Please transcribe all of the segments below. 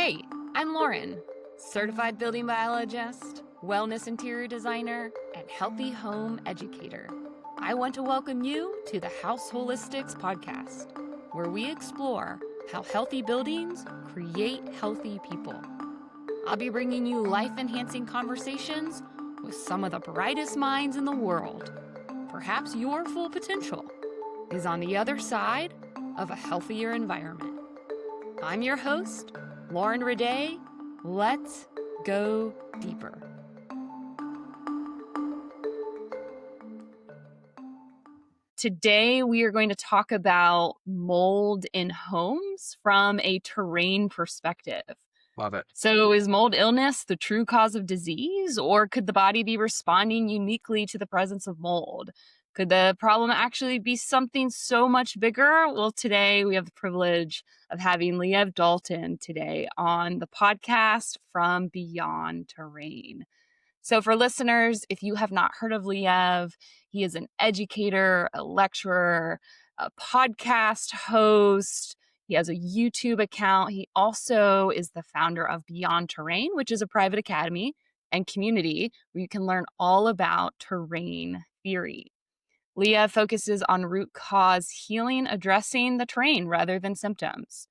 Hey, I'm Lauren, certified building biologist, wellness interior designer, and healthy home educator. I want to welcome you to the House Holistics podcast, where we explore how healthy buildings create healthy people. I'll be bringing you life-enhancing conversations with some of the brightest minds in the world. Perhaps your full potential is on the other side of a healthier environment. I'm your host, Lauren Reday. Let's go deeper. Today, we are going to talk about mold in homes from a terrain perspective. Love it. So, is mold illness the true cause of disease, or could the body be responding uniquely to the presence of mold? Could the problem actually be something so much bigger? Well, today we have the privilege of having Liev Dalton today on the podcast from Beyond Terrain. So for listeners, if you have not heard of Liev, he is an educator, a lecturer, a podcast host. He has a YouTube account. He also is the founder of Beyond Terrain, which is a private academy and community where you can learn all about terrain theory. Liev focuses on root cause healing, addressing the terrain rather than symptoms.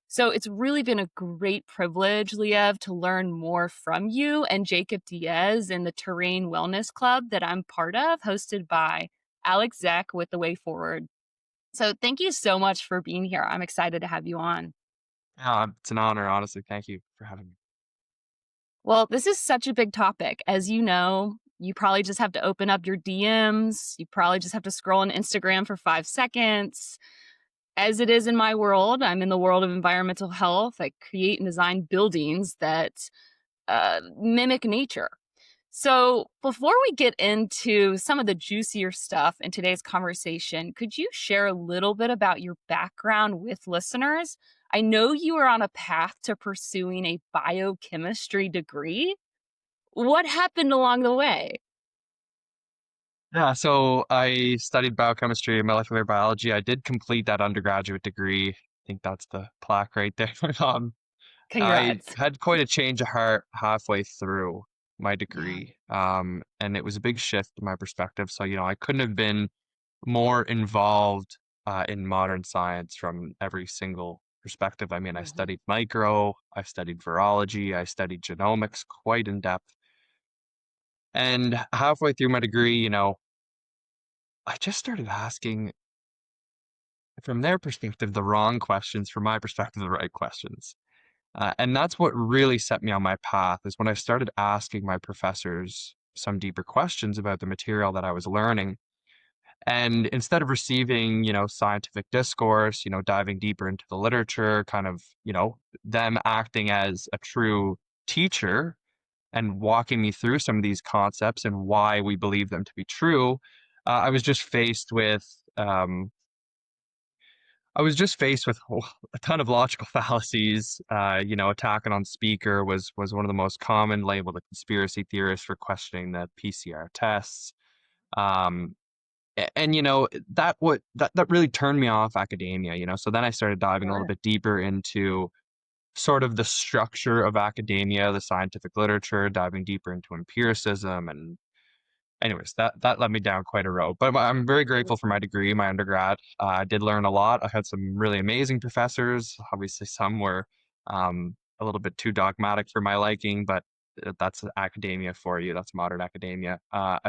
So it's really been a great privilege, Liev, to learn more from you and Jacob Diaz in the Terrain Wellness Club that I'm part of, hosted by Alex Zek with The Way Forward. So thank you so much for being here. I'm excited to have you on. It's an honor, honestly. Thank you for having me. Well, this is such a big topic. As you know, you probably just have to open up your DMs. You probably just have to scroll on Instagram for 5 seconds. As it is in my world, I'm in the world of environmental health. I create and design buildings that mimic nature. So before we get into some of the juicier stuff in today's conversation, could you share a little bit about your background with listeners? I know you are on a path to pursuing a biochemistry degree. What happened along the way? Yeah, so I studied biochemistry and molecular biology. I did complete that undergraduate degree. I think that's the plaque right there. I Congrats. had quite a change of heart halfway through my degree. And it was a big shift in my perspective. So, I couldn't have been more involved in modern science from every single perspective. I mean, I studied micro, I studied virology, I studied genomics quite in depth. And halfway through my degree, I just started asking, from their perspective, the wrong questions, from my perspective, the right questions. And that's what really set me on my path is when I started asking my professors some deeper questions about the material that I was learning. And instead of receiving, scientific discourse, diving deeper into the literature, kind of, them acting as a true teacher and walking me through some of these concepts and why we believe them to be true, I was just faced with a ton of logical fallacies. Attacking on speaker was one of the most common, labeled a conspiracy theorist for questioning the PCR tests. Um, and that really turned me off academia. So then I started diving a little bit deeper into sort of the structure of academia, the scientific literature, diving deeper into empiricism. And anyways, that led me down quite a road. But I'm very grateful for my degree, my undergrad. I did learn a lot. I had some really amazing professors. Obviously, some were a little bit too dogmatic for my liking, but that's academia for you. That's modern academia.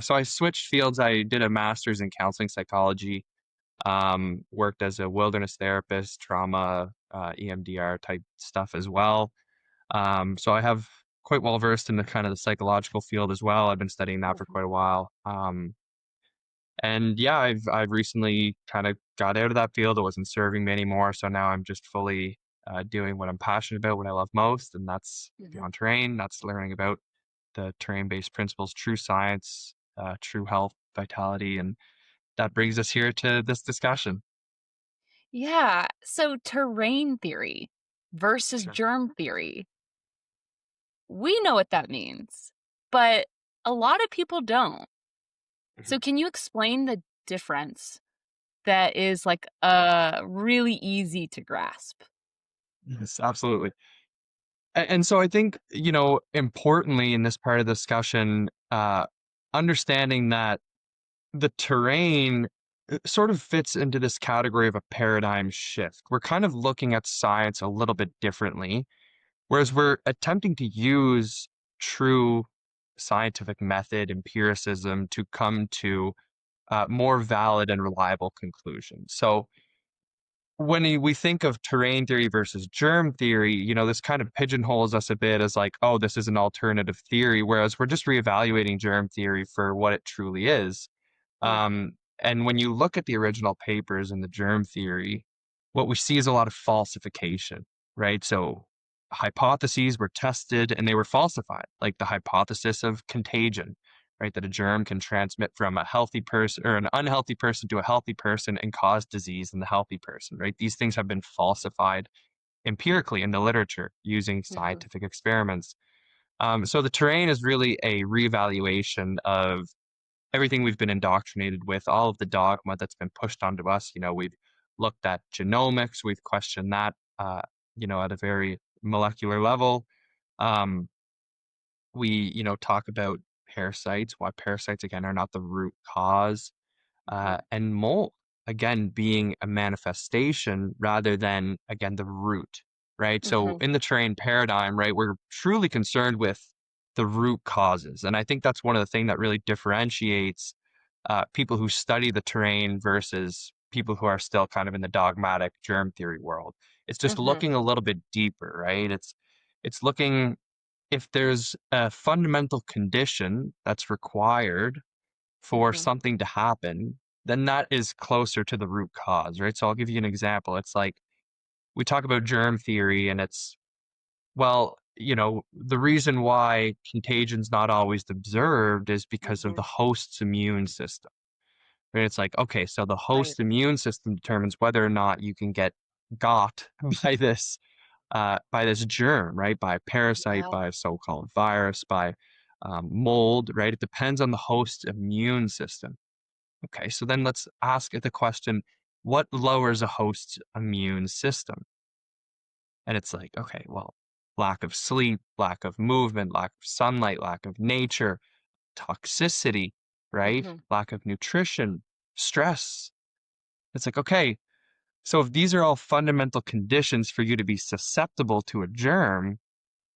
So I switched fields. I did a master's in counseling psychology, worked as a wilderness therapist, trauma, EMDR type stuff as well. So I have quite well versed in the kind of the psychological field as well. I've been studying that for quite a while. And yeah, I've recently kind of got out of that field. It wasn't serving me anymore. So now I'm just fully doing what I'm passionate about, what I love most, and that's beyond terrain. That's learning about the terrain-based principles, true science, true health, vitality, and that brings us here to this discussion. Yeah. So terrain theory versus Sure. germ theory. We know what that means, but a lot of people don't. So Mhm. can you explain the difference that is like really easy to grasp? Yes, absolutely. And so I think, importantly in this part of the discussion, understanding that the terrain sort of fits into this category of a paradigm shift. We're kind of looking at science a little bit differently, whereas we're attempting to use true scientific method, empiricism, to come to more valid and reliable conclusions. So when we think of terrain theory versus germ theory, this kind of pigeonholes us a bit as like, oh, this is an alternative theory, whereas we're just reevaluating germ theory for what it truly is. Mhm. And when you look at the original papers in the germ theory, what we see is a lot of falsification, right? So hypotheses were tested and they were falsified, like the hypothesis of contagion, right? That a germ can transmit from a healthy person or an unhealthy person to a healthy person and cause disease in the healthy person, right? These things have been falsified empirically in the literature using Mhm. scientific experiments. So the terrain is really a reevaluation of everything we've been indoctrinated with, all of the dogma that's been pushed onto us. We've looked at genomics, we've questioned that, at a very molecular level. Um, we, talk about parasites, why parasites, again, are not the root cause, Mhm. and mold, again, being a manifestation rather than, again, the root, right? So Mhm. in the terrain paradigm, right, we're truly concerned with the root causes. And I think that's one of the things that really differentiates people who study the terrain versus people who are still kind of in the dogmatic germ theory world. It's just Mhm. looking a little bit deeper, right? It's looking if there's a fundamental condition that's required for Mhm. something to happen, then that is closer to the root cause, right? So I'll give you an example. It's like we talk about germ theory and it's, well, the reason why contagion's not always observed is because of the Mhm. host's immune system. And it's like, okay, so the Right. host immune system determines whether or not you can get got by this germ, right? By a parasite, Yeah. by a so-called virus, by mold, right? It depends on the host immune system. Okay, so then let's ask the question, what lowers a host's immune system? And it's like, okay, well, lack of sleep, lack of movement, lack of sunlight, lack of nature, toxicity, right? Mhm. Lack of nutrition, stress. It's like, okay, so if these are all fundamental conditions for you to be susceptible to a germ,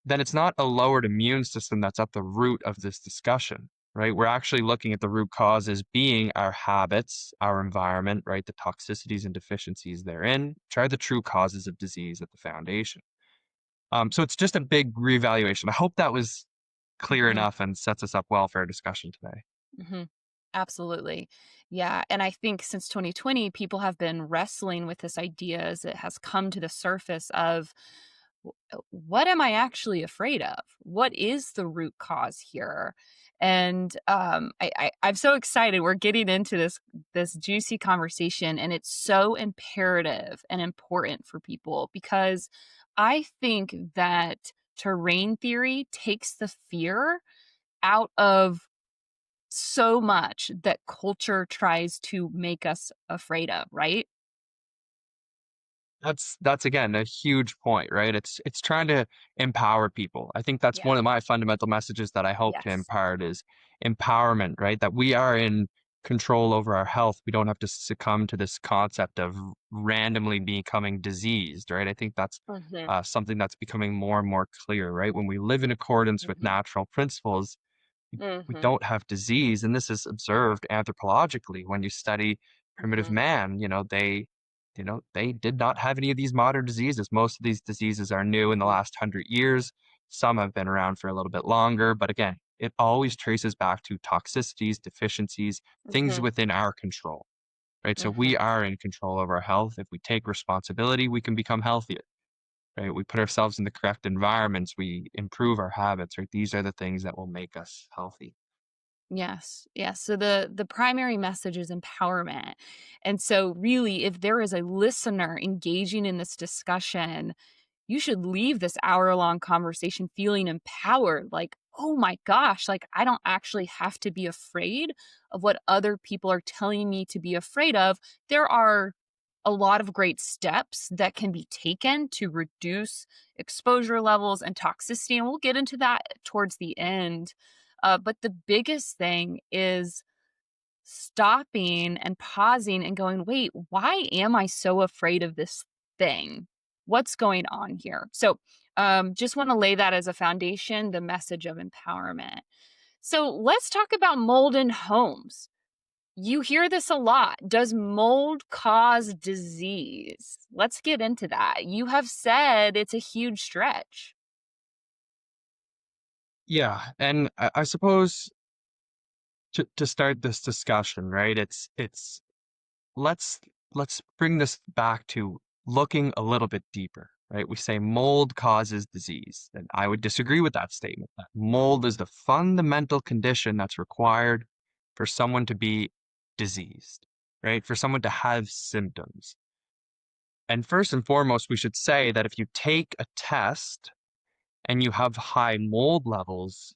then it's not a lowered immune system that's at the root of this discussion, right? We're actually looking at the root causes being our habits, our environment, right? The toxicities and deficiencies therein, which are the true causes of disease at the foundation. So it's just a big reevaluation. I hope that was clear Mhm. enough and sets us up well for our discussion today. Mhm. Absolutely. Yeah, and I think since 2020, people have been wrestling with this idea as it has come to the surface of what am I actually afraid of? What is the root cause here? And I'm so excited. We're getting into this juicy conversation, and it's so imperative and important for people because I think that terrain theory takes the fear out of so much that culture tries to make us afraid of, right? That's again a huge point, right? It's trying to empower people. I think that's Yeah. one of my fundamental messages that I hope to Yes. impart is empowerment, right? That we are in control over our health. We don't have to succumb to this concept of randomly becoming diseased, right? I think that's Mhm. something that's becoming more and more clear, right? When we live in accordance with Mhm. natural principles, we Mhm. don't have disease. And this is observed anthropologically when you study primitive Mhm. man, they did not have any of these modern diseases. Most of these diseases are new in the Mhm. last 100 years. Some have been around for a little bit longer, but again, it always traces back to toxicities, deficiencies, things Mhm. within our control, right? So we Mhm. are in control of our health. If we take responsibility, we can become healthier, right? We put ourselves in the correct environments, we improve our habits, right? These are the things that will make us healthy. Yes. Yes. So the primary message is empowerment. And so really if there is a listener engaging in this discussion, you should leave this hour-long conversation feeling empowered, like, "Oh my gosh, like, I don't actually have to be afraid of what other people are telling me to be afraid of. There are a lot of great steps that can be taken to reduce exposure levels and toxicity. And we'll get into that towards the end. But the biggest thing is stopping and pausing and going, wait, why am I so afraid of this thing? What's going on here? So, just want to lay that as a foundation, the message of empowerment. So, let's talk about mold in homes. You hear this a lot. Does mold cause disease? Let's get into that. You have said it's a huge stretch. Yeah, and I suppose to start this discussion, right? It's let's let's bring this back to looking a little bit deeper, right? We say mold causes disease, and I would disagree with that statement. That mold is the fundamental condition that's required for someone to be diseased, right? For someone to have symptoms. And first and foremost, we should say that if you take a test and you have high mold levels,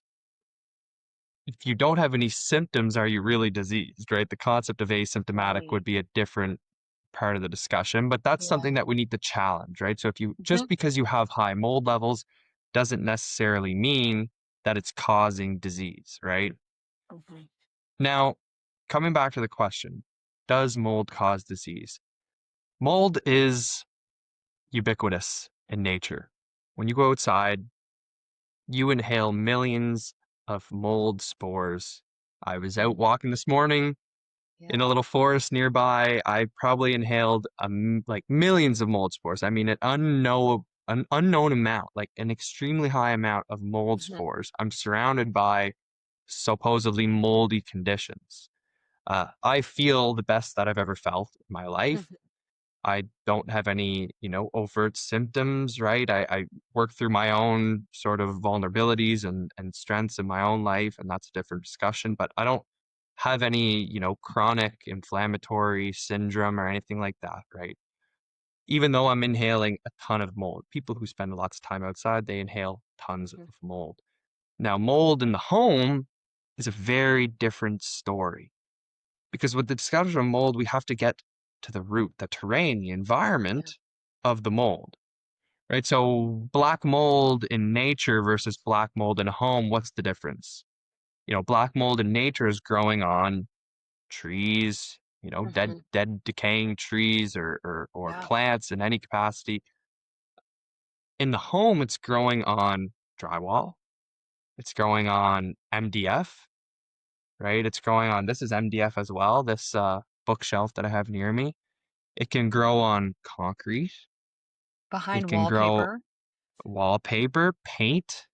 if you don't have any symptoms, are you really diseased, right? The concept of asymptomatic Right. would be a different part of the discussion, but that's Yeah. something that we need to challenge, right? So if you Mhm. just because you have high mold levels doesn't necessarily mean that it's causing disease, right? Mhm. Now, coming back to the question, does mold cause disease? Mold is ubiquitous in nature. When you go outside, you inhale millions of mold spores. I was out Mhm. walking this morning in a Yeah. little forest nearby. I probably inhaled like millions of mold spores. I mean, an unknown amount, like an extremely high amount of mold Mhm. spores. I'm surrounded by supposedly moldy conditions. I feel the best that I've ever felt in my life. Mhm. I don't have any, overt symptoms, right? I work through my own sort of vulnerabilities and strengths in my own life, and that's a different discussion. But I don't have any, chronic inflammatory syndrome or anything like that, right? Even though I'm inhaling a ton of mold. People who spend lots of time outside, they inhale tons of Mhm. mold. Now, mold in the home is a very different story because with the discussion of mold, we have to get to the root, the terrain, the Yeah. environment of the mold, right? So black mold in nature versus black mold in a home, what's the difference? Black mold in nature is growing on trees, dead, Mhm. dead, decaying trees or Yeah. plants in any capacity. In the home, it's growing on drywall. It's growing on MDF, right? It's growing on, this is MDF as well, this bookshelf that I have near me. It can grow on concrete. It Behind can grow wallpaper. wallpaper, paint,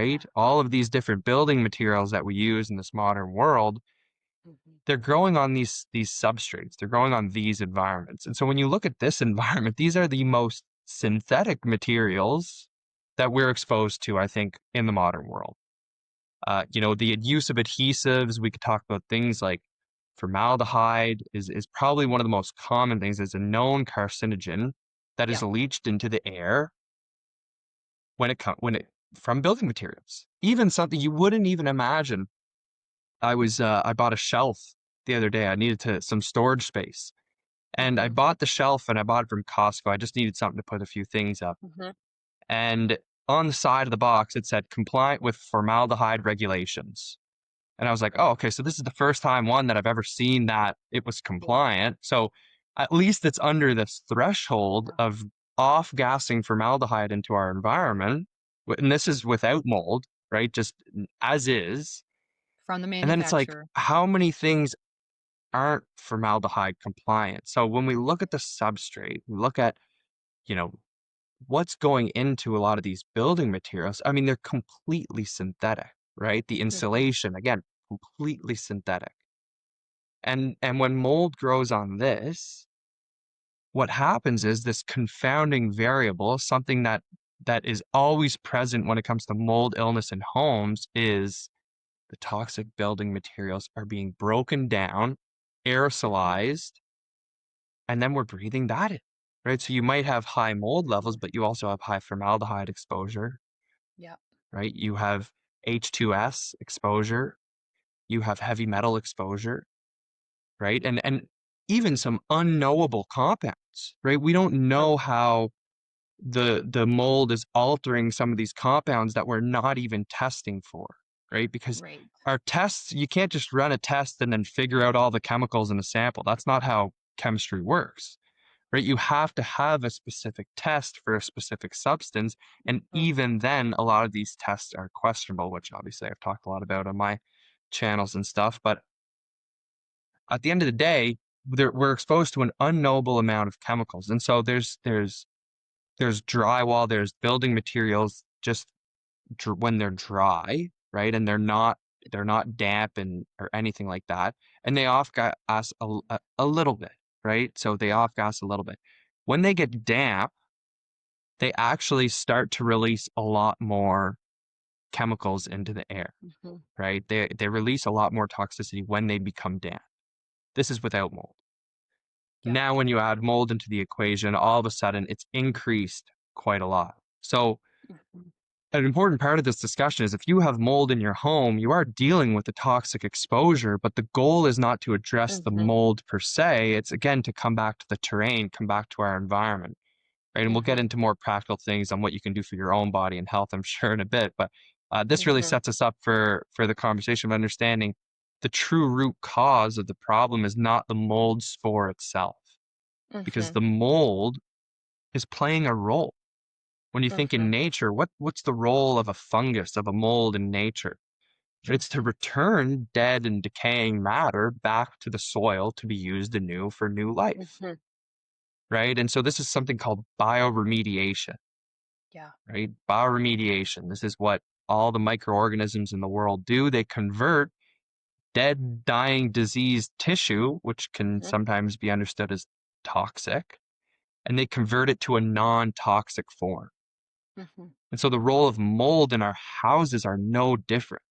Yeah. right? All of these different building materials that we use in this modern world, Mhm. they're growing on these substrates. They're growing on these environments. And so when you look at this environment, these are the most synthetic materials that we're exposed to, I think, in the modern world. The use of adhesives, we could talk about things like formaldehyde is probably one of the most common things. It's a known carcinogen that is Yep. leached into the air when it from building materials. Even something you wouldn't even imagine. I bought a shelf the other day. I needed some storage space. And I Mhm. bought the shelf and I bought it from Costco. I just needed something to put a few things up. Mhm. And on the side of the box it said compliant with formaldehyde regulations. And I was like, "Oh, okay, so this is the first time, one, that I've ever seen that it was Yeah. compliant. So at least it's under this threshold Yeah. of off-gassing formaldehyde into our environment." And this is without mold, right? Just as is. From the And then it's like, manufacturer. how many things aren't formaldehyde compliant? So when we look at the substrate, we look at, you know, what's going into a lot of these building materials. I mean, they're completely synthetic, right? The Mhm. insulation, again, completely synthetic. And when mold grows on this, what happens is this confounding variable, something that is always present when it comes to mold illness in homes, is the toxic building materials are being broken down, Mhm. aerosolized, and then we're breathing that in, right? So you might have high mold levels, Mhm. but you also have high formaldehyde exposure, Yep. right? You have H2S exposure, you have heavy metal exposure, right? And even some unknowable compounds. molds, right? We don't know Okay. how the mold is altering some of these compounds that we're not even testing for, right? Because Right. our tests, you can't just run a test and then figure out all the chemicals in a sample. That's not how chemistry works, right? You have to have a specific test for a specific substance. And Mhm. even then, a lot of these tests are questionable, which obviously I've talked a lot about on my channels and stuff. But at the end of the day, we're exposed to an unknowable amount of chemicals. And so there's drywall, there's building materials just when they're dry, right? And they're not damp and or anything like that. And they off gas a little bit, right? So they off gas a little bit. When they get damp, they actually start to release a lot more chemicals into the air, Mhm. right? They release a lot more toxicity when they become damp. This is without mold. Yeah. Now, when you add mold into the equation, all of a sudden it's increased quite a lot. So Mhm. an important part of this discussion is if you have mold in your home, you are dealing with the toxic exposure, but the goal is not to address the Mhm. mold per se. It's again to come back to the terrain, come back to our environment, right? And we'll get Mhm. into more practical things on what you can do for your own body and health, I'm sure, in a bit. But this really Mhm. sets us up for the conversation of understanding the true root cause of the problem is not the mold spore itself, because Mhm. the mold is playing a role. When you think in Mhm. nature, what's the role of a fungus, of a mold in nature? It's to Mhm. return dead and decaying matter back to the soil to be used anew for new life, Mhm. right? And so this is something called bioremediation, Yeah. right? Bioremediation. This is what all the microorganisms in the world do. They convert dead, dying, diseased tissue, which can Mhm. sometimes be understood as toxic, and they convert it to a non-toxic form. Mhm. And so the role of mold in our houses are no different,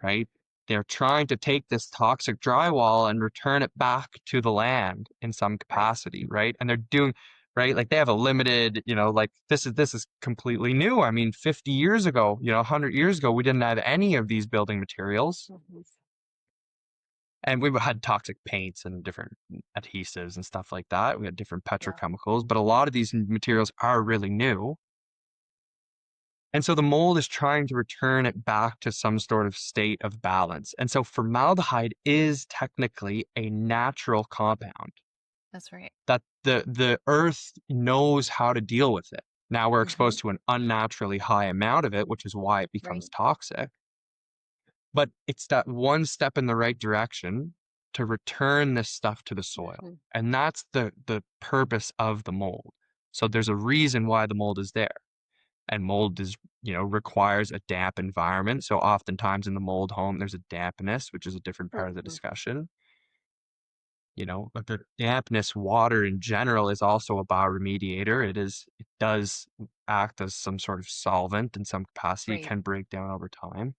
right? They're trying to take this toxic drywall and return it back to the land in some Right. capacity, right? And they're doing right, like they have a limited, like this is completely new. I mean, 50 years ago, 100 years ago, we didn't have any of these building materials. Mhm. And we had toxic paints and different adhesives and stuff like that. We had different Yeah. petrochemicals, but a lot of these materials are really new. And so the mold is trying to return it back to some sort of state of balance. And so formaldehyde is technically a natural compound That's right. that the earth knows how to deal with it. Now we're Mhm. exposed to an unnaturally high amount of it, which is why it becomes Right. toxic. But it's that one step in the right direction to return this stuff to the soil. Mhm. And that's the purpose of the mold. So there's a reason why the mold is there. And mold is, requires a damp environment. So oftentimes in the mold home, there's a dampness, which is a different part of the Mhm. discussion. But the dampness, water in general, is also a bioremediator. It does act as some sort of solvent in some capacity. It Right. can break down over time.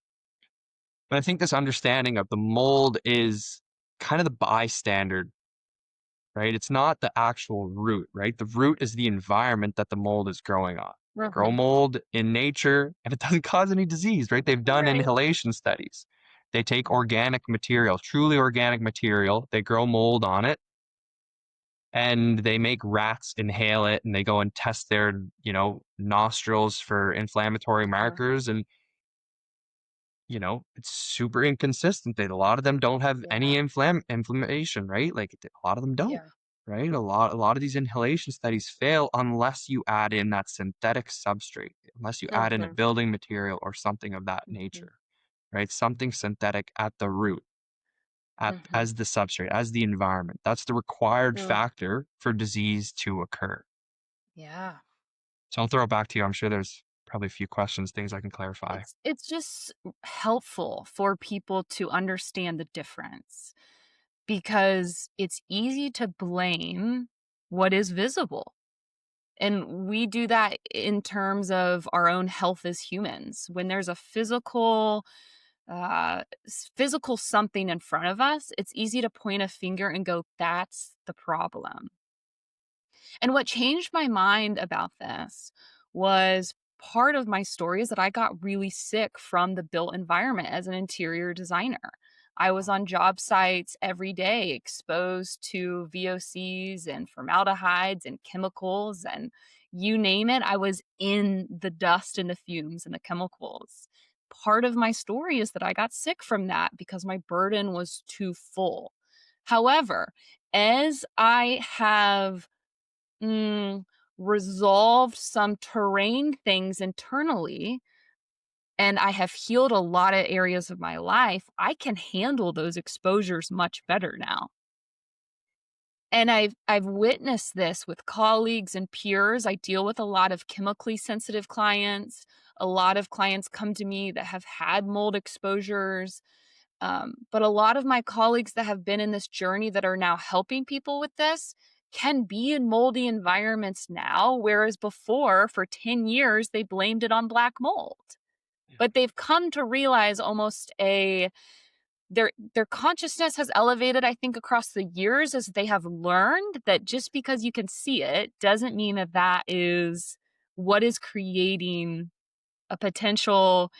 But I think this understanding of the mold is kind of the bystander, right? It's not the actual root, right? The root is the environment that the mold is growing on. Grow Mhm. mold in nature, and it doesn't cause any disease, right? They've done Right. inhalation studies. They take Mhm. organic material, truly organic material, they grow mold on it, and they make rats inhale it, and they go and test their, nostrils for inflammatory Uh-huh. markers, and it's super inconsistent. A lot of them don't have any Yeah. inflammation, right? Like a lot of them don't, Yeah. right? A lot of these inhalation studies fail unless you add in that synthetic substrate, unless you add in a Mhm. building material or something of that Mhm. nature, right? Something synthetic at the root, Mhm. as the substrate, as the environment. That's the required Mm. factor for disease to occur. Yeah. So I'll throw it back to you. I'm sure there's probably a few questions, things I can clarify. It's just helpful for people to understand the difference because it's easy to blame what is visible. And we do that in terms of our own health as humans. When there's a physical something in front of us, it's easy to point a finger and go, that's the problem. And what changed my mind about this was part of my story is that I got really sick from the built environment as an interior designer. I was Wow. on job sites every day exposed to VOCs and formaldehydes and chemicals and you name it. I was in the dust and the fumes and the chemicals. Part of my story is that I got sick from that because my burden was too full. However, as I have mm, resolved some terrain things internally, and I have healed a lot of areas of my life, I can handle those exposures much better now. And I've witnessed this with colleagues and peers. I deal with a lot of chemically sensitive clients. A lot of clients come to me that have had mold exposures. But a lot of my colleagues that have been in this journey that are now helping people with this can be in moldy environments now, whereas before, for 10 years, they blamed it on black mold. Yeah. But they've come to realize almost a their consciousness has elevated, I think, across the years as they have learned that just because you can see it doesn't mean that that is what is creating a potential,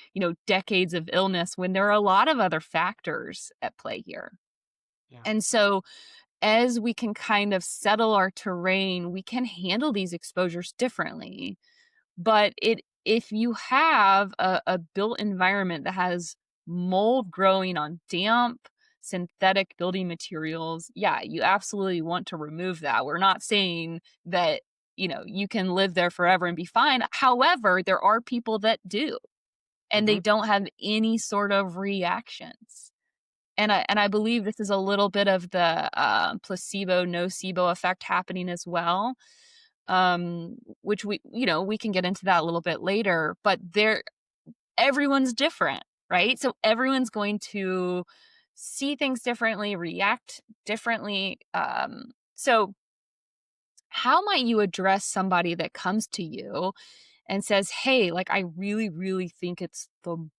decades of illness when there are a lot of other factors at play here. Yeah. And so as we can kind of settle our terrain, we can handle these exposures differently. But if you have a built environment that has mold growing on damp, synthetic building materials, yeah, you absolutely want to remove that. We're not saying that, you can live there forever and be fine. However, there are people that do, and they Hmm. don't have any sort of reactions. And I believe this is a little bit of the placebo nocebo effect happening as well, which we can get into that a little bit later, but everyone's different, right? So everyone's going to see things differently, react differently. So how might you address somebody that comes to you and says, "Hey, like I really, really think it's the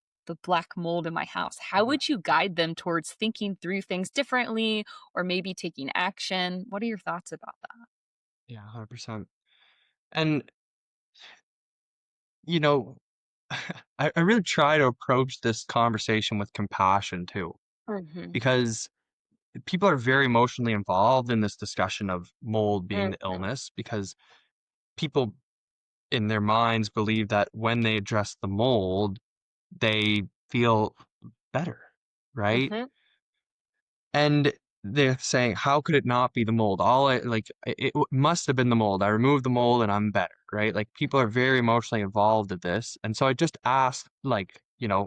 black mold in my house." How Yeah. would you guide them towards thinking through things differently or maybe taking action? What are your thoughts about that? Yeah. 100%. And, you know, I really try to approach this conversation with compassion too, Mhm. because people are very emotionally involved in this discussion of mold being the Mhm. illness, because people in their minds believe that when they address the mold, they feel better, right? Mhm. And they're saying, "How could it not be the mold? All I like, must have been the mold. I removed the mold and I'm better," right? Like people are very emotionally involved in this, and so I just ask, like,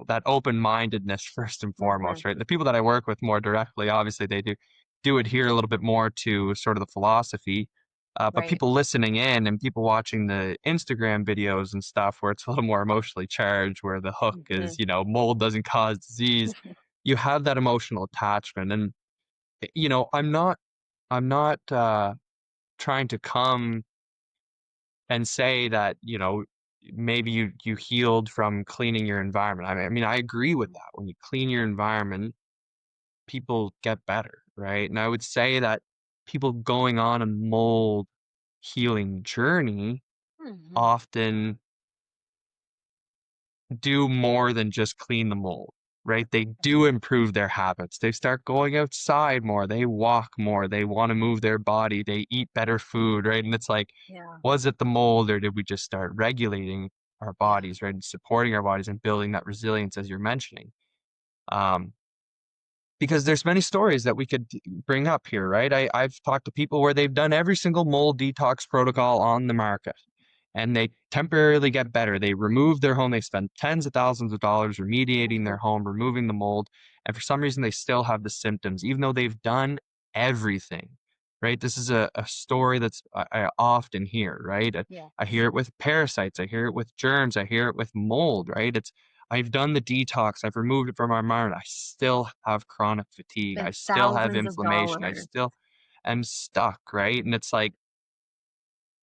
that open-mindedness first and Mhm. foremost, right? The people that I work with more directly, obviously, they do adhere a little bit more to sort of the philosophy. But Right. people listening in and people watching the Instagram videos and stuff where it's a little more emotionally charged, where the hook is, Mhm. mold doesn't cause disease, you have that emotional attachment. And I'm not trying to come and say that, maybe you healed from cleaning your environment. I mean, I agree with that. When you clean your environment, people get better, right? And I would say that people going on a mold healing journey Mhm. often do more than just clean the mold, right? They do improve their habits. They start going outside more. They walk more. They want to move their body. They eat better food, right? And it's like, Yeah. was it the mold or did we just start regulating our Yeah. bodies, right? And supporting our bodies and building that resilience as you're mentioning. Um, because there's many stories that we could bring up here, right? I've talked to people where they've done every single mold detox protocol on the market and they temporarily get better. They remove their home. They spend tens of thousands of dollars remediating Mhm. their home, removing the mold. And for some reason, they still have the symptoms, even though they've done everything, right? This is a story that's I often hear, right? I Yes. hear it with parasites. I hear it with germs. I hear it with mold, right? I've done the detox. I've removed it from my mind. I still have chronic fatigue. I Spent still have thousands of inflammation. I dollars. still am stuck, right? And it's like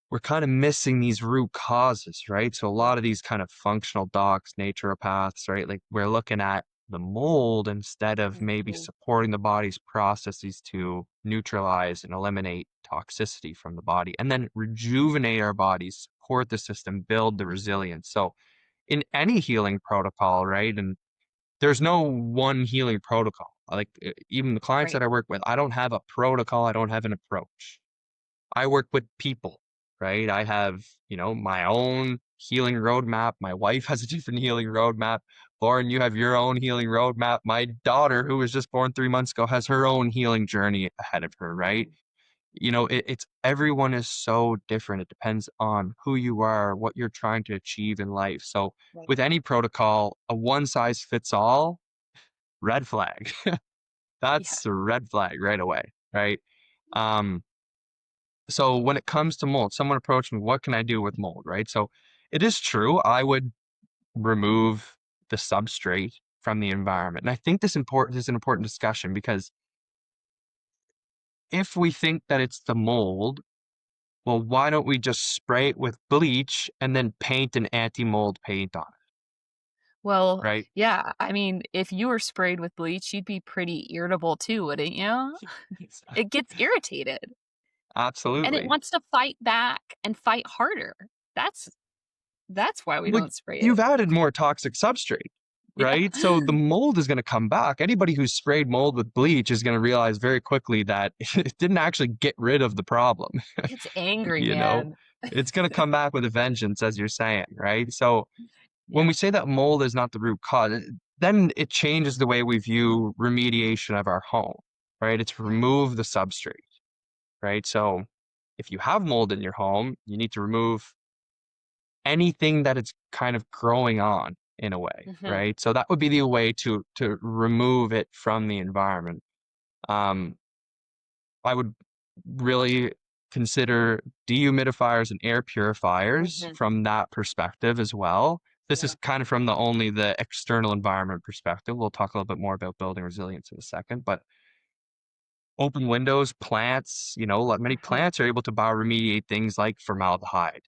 we're kind of missing these root causes, right? So a lot of these kind of functional docs, naturopaths, right? Like we're looking at the mold instead of maybe Mhm. supporting the body's processes to neutralize and eliminate toxicity from the body and then rejuvenate our bodies, support the system, build the resilience. So in any healing protocol, right? And there's no one healing protocol, Like even the clients Right. that I work with, I don't have a protocol. I don't have an approach. I work with people, right? I have, my own healing roadmap. My wife has a different healing roadmap. Lauren, you have your own healing roadmap. My daughter, who was just born 3 months ago, has her own healing journey ahead of her, right? Mhm. It's everyone is so different. It depends on who you are, what you're trying to achieve in life. So Right. with any protocol, a one size fits all, red flag. Yeah. That's a red flag right away, right? Um, so when it comes to mold, someone approached me, what can I do with mold, right? So it is true, I would remove the substrate from the environment. And I think this is an important discussion because if we think that it's the mold, well, why don't we just spray it with bleach and then paint an anti-mold paint on it, Well, right? yeah, I mean, if you were sprayed with bleach, you'd be pretty irritable too, wouldn't you? It gets irritated, and it Absolutely. wants to fight back and fight harder. That's that's why we Well, don't spray it. you've added more toxic substrate, Yeah. right? So the mold is going to come back. Anybody who sprayed mold with bleach is going to realize very quickly that it didn't actually get rid of the problem. It's angry, you know, man. it's going to come back with a vengeance, as you're saying, right? So when Yeah. we say that mold is not the root cause, then it changes the way we view remediation of our home, right? It's Yeah. remove the substrate, right? So if you have mold in your home, you need to remove anything that it's kind of growing on in a way, Mhm. right? So that would be the way to remove it from the environment. Um, I would really consider dehumidifiers and air purifiers Mhm. from that perspective as well. This Yeah. is kind of from only the external environment perspective. We'll talk a little bit more about building resilience in a second, but open windows, plants, like many Mhm. plants are able to bioremediate things like formaldehyde,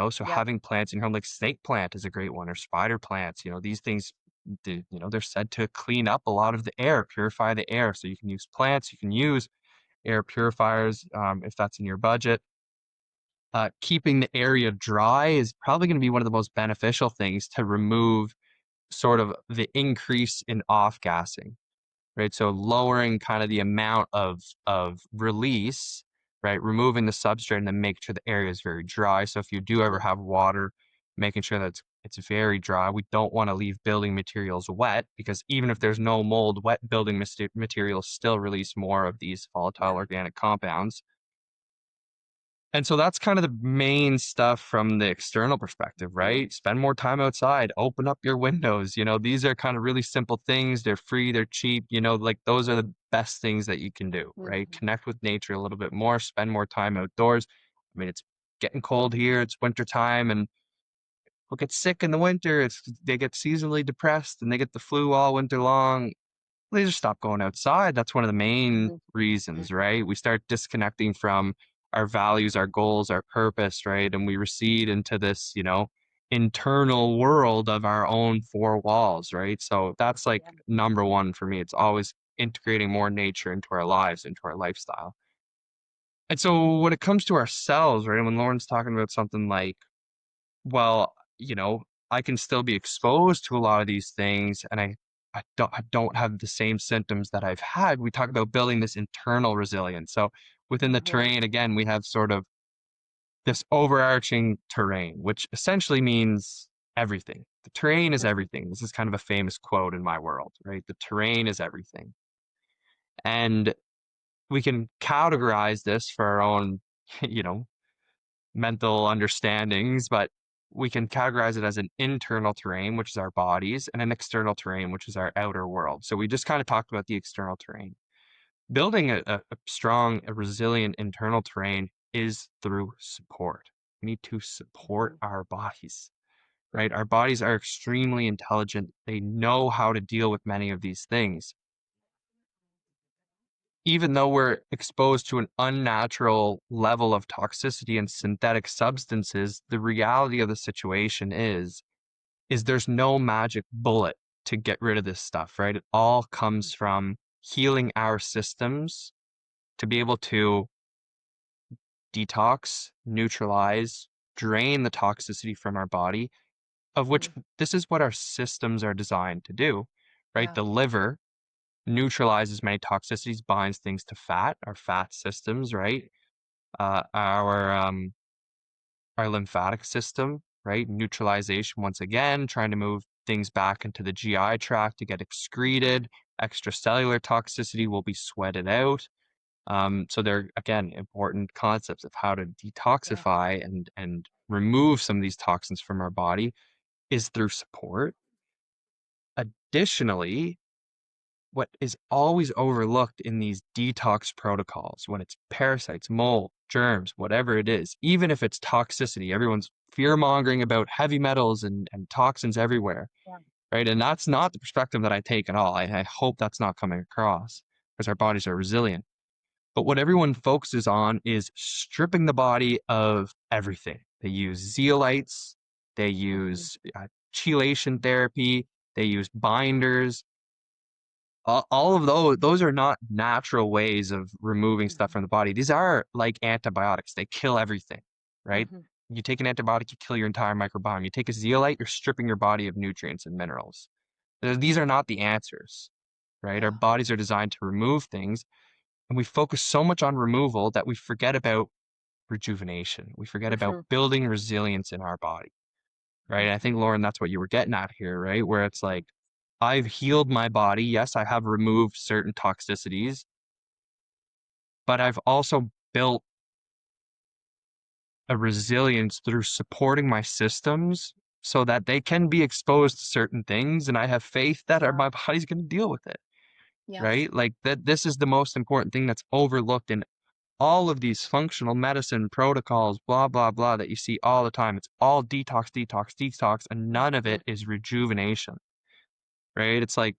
so Yep. having plants in your home, like snake plant is a great one, or spider plants, these things, they're said to clean up a lot of the air, purify the air. So you can use plants, you can use air purifiers if that's in your budget. Keeping the area dry is probably going to be one of the most beneficial things to remove sort of the increase in off gassing, right? So lowering kind of the amount of release, right? Removing the substrate and then make sure the area is very dry. So if you do ever Mhm. have water, making sure that it's very dry. We don't want to leave building materials wet because even if there's no mold, wet building materials still release more of these volatile Yeah. organic compounds. And so that's kind of the main stuff from the external perspective, right? Spend more time outside, open up your windows. These are kind of really simple things. They're free, they're cheap, like those are the best things that you can do, right? Mhm. Connect with nature a little bit more, spend more time outdoors. I mean, it's getting cold here, it's winter time, and people get sick in the winter. They get seasonally depressed and they get the flu all winter long. They just stop going outside. That's one of the main Mhm. reasons, right? We start disconnecting from our values, our goals, our purpose, right? And we recede into this, internal world of our own four walls, right? So that's like Yeah. number one for me. It's always integrating more nature into our lives, into our lifestyle. And so when it comes to ourselves, right? When Lauren's talking about something like, well, I can still be exposed to a lot of these things and I don't have the same symptoms that I've had. We talk about building this internal resilience. So within the Mhm. terrain, again, we have sort of this overarching terrain, which essentially means everything. The terrain is Mhm. everything. This is kind of a famous quote in my world, right? The terrain is everything. And we can categorize this for our own, you know, mental understandings, but we can categorize it as an internal terrain, which is our bodies, and an external terrain, which is our outer world. So we just kind of talked about the external terrain. Building a strong, a resilient internal terrain is through support. We need to support Mhm. our bodies, right? Our bodies are extremely intelligent. They know how to deal with many of these things. Even though we're exposed to an unnatural level of toxicity and synthetic substances, the reality of the situation is there's no magic bullet to get rid of this stuff, right? It all comes from healing our systems to be able to detox, neutralize, drain the toxicity from our body, of which Mhm. this is what our systems are designed to do, right? Yeah. The liver neutralizes many toxicities, binds things to fat, our fat systems, right? Uh, our um, our lymphatic system, right? Neutralization once again, trying to move things back into the GI tract to get Mhm. excreted. Extracellular toxicity will be sweated out. So they're again important concepts of how to Yeah. detoxify and remove some of these toxins from our body is through support. Additionally, what is always overlooked in these detox protocols when it's parasites, mold, germs, whatever it is, even if it's toxicity, everyone's fear mongering about heavy metals and toxins everywhere, Yeah. right? And that's not the perspective that I take at all. I hope that's not coming across because our bodies are resilient. But what everyone focuses on is stripping the body of everything. They use zeolites, they Mhm. use chelation therapy, they use binders, all of those are not natural ways of removing stuff Mhm. from the body. These are like antibiotics. They kill everything, right? Mhm. You take an antibiotic, you kill your entire microbiome. You take a zeolite, you're stripping your body of nutrients and minerals. These are not the answers, right? Our Yeah. bodies are designed to remove things, and we focus so much on removal that we forget about rejuvenation. We forget about Mhm. building resilience in our body, right? And I think, Mhm. Lauren, that's what you were getting at here, right? Where it's like, I've healed my body. Yes, I have removed certain toxicities, but I've also built a resilience through supporting my systems so that they can be exposed to certain things. And I have faith that Yeah. my body's going to deal with it, Yes. right? Like that, this is the most important thing that's overlooked in all of these functional medicine protocols, blah, blah, blah, that you see all the time. It's all detox, detox, detox, and none of Mhm. it is rejuvenation, right? It's like,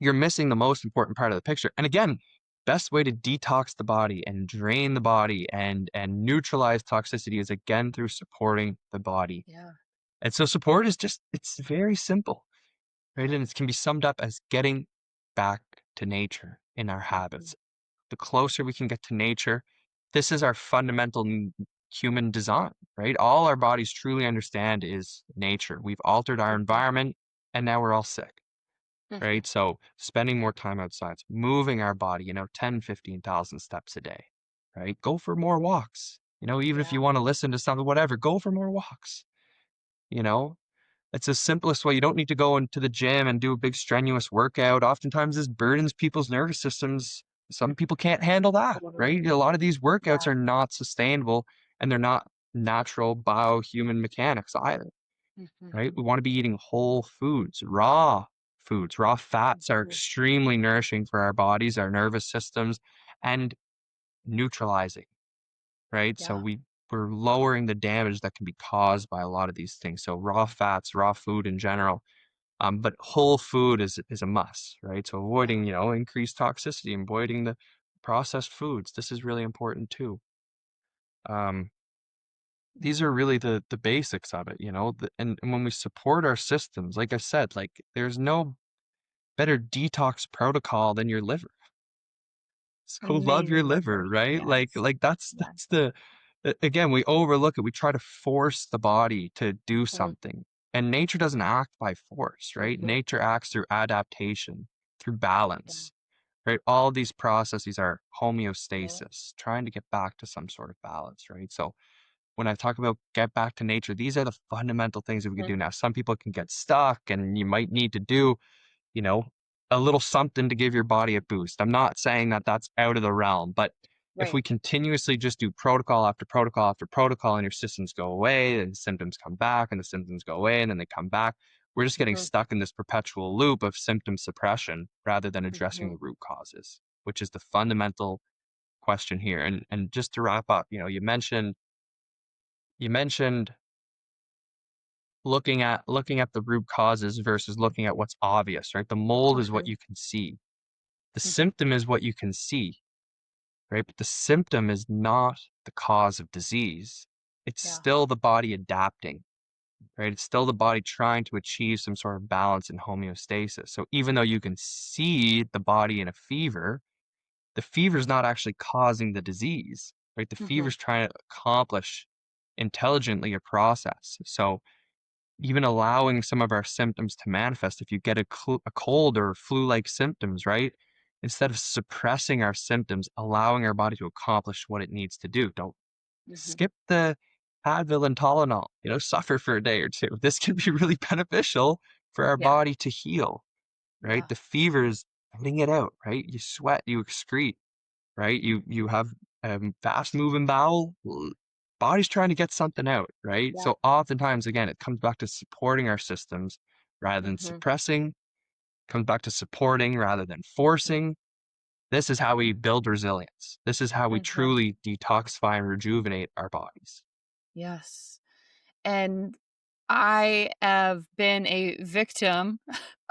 you're missing the most important part of the picture. And again, best way to detox the body and drain the body and neutralize toxicity is again through supporting the body. Yeah. And so support is just it's very simple, right? And it can be summed up as getting back to nature in our Mhm. habits. The closer we can get to nature, this is our fundamental human design, right? All our bodies truly understand is nature. We've altered our Mhm. environment and now we're all sick, Mhm. right? So spending more time outside, moving our body, 10, 15,000 steps a day, right? Go for more walks. Even if Yeah. you want to listen to something, whatever, go for more walks. You know, it's the simplest way. You don't need to go into the gym and do a big strenuous workout. Oftentimes this burdens people's nervous systems. Some people can't handle that, Totally. right? A lot of these workouts Yeah. are not sustainable and they're not natural biohuman mechanics either, right? Mhm. We want to be eating whole foods, raw foods. Raw fats are Mhm. extremely nourishing for our bodies, our nervous systems, and neutralizing, right? So Yeah. we're lowering the damage that can be caused by a lot of these things. So raw fats, raw food in general, but whole food is a must, right? So Yeah. avoiding, increased toxicity, avoiding the processed foods. This is really important too. Um, these are really the basics of it, and when we support our systems, like I said, like there's no better detox protocol than your liver. So love your Amazing liver, liver. right? Like Yes. like that's Yeah. that's the again, we overlook it. We try to force the body to do Mhm. something. And nature doesn't act by force, right? Mhm. Nature acts through adaptation, through Yeah. balance, right? All these processes are Yeah. homeostasis, trying to get back to some sort of balance, right? So when I talk about get back to nature, these are the fundamental things that we can Mhm. do now. Some people can get stuck and you might need to do you know, a little something to give your body a boost. I'm not saying that that's out of the realm, but if Right. we continuously just do protocol after protocol after protocol and your systems go away and symptoms come back and the symptoms go away and then they come back, we're just getting Mhm. stuck in this perpetual loop of symptom suppression rather than addressing Mhm. the root causes, which is the fundamental question here. And just to wrap up, you mentioned looking at the root causes versus looking at what's obvious, right? The mold is what Mhm. you can see. The Mhm. symptom is what you can see, right? But the symptom is not the cause of disease. It's Yeah. still the body adapting, right? It's still the body trying to achieve some sort of balance and homeostasis. So even though you can see the body in a fever, the fever is not actually causing the disease, right? The fever Mhm. is trying to accomplish intelligently a process. So even allowing some of our symptoms to manifest. If you get a cold or flu-like symptoms, right? Instead of suppressing our symptoms, allowing our body to accomplish what it needs to do. Don't Hmm. skip the Advil and Tylenol, suffer for a day or two. This can be really beneficial for our Yeah. body to heal, right? Yeah. The fever's letting it out, right? You sweat, you excrete, right? You have fast moving bowel. Body's trying to get something out, right? Yeah. So oftentimes, again, it comes back to supporting our systems rather than Hmm. suppressing. Comes back to supporting rather than forcing. This is how we build resilience. This is how we Hmm. truly detoxify and rejuvenate our bodies. Yes. And I have been a victim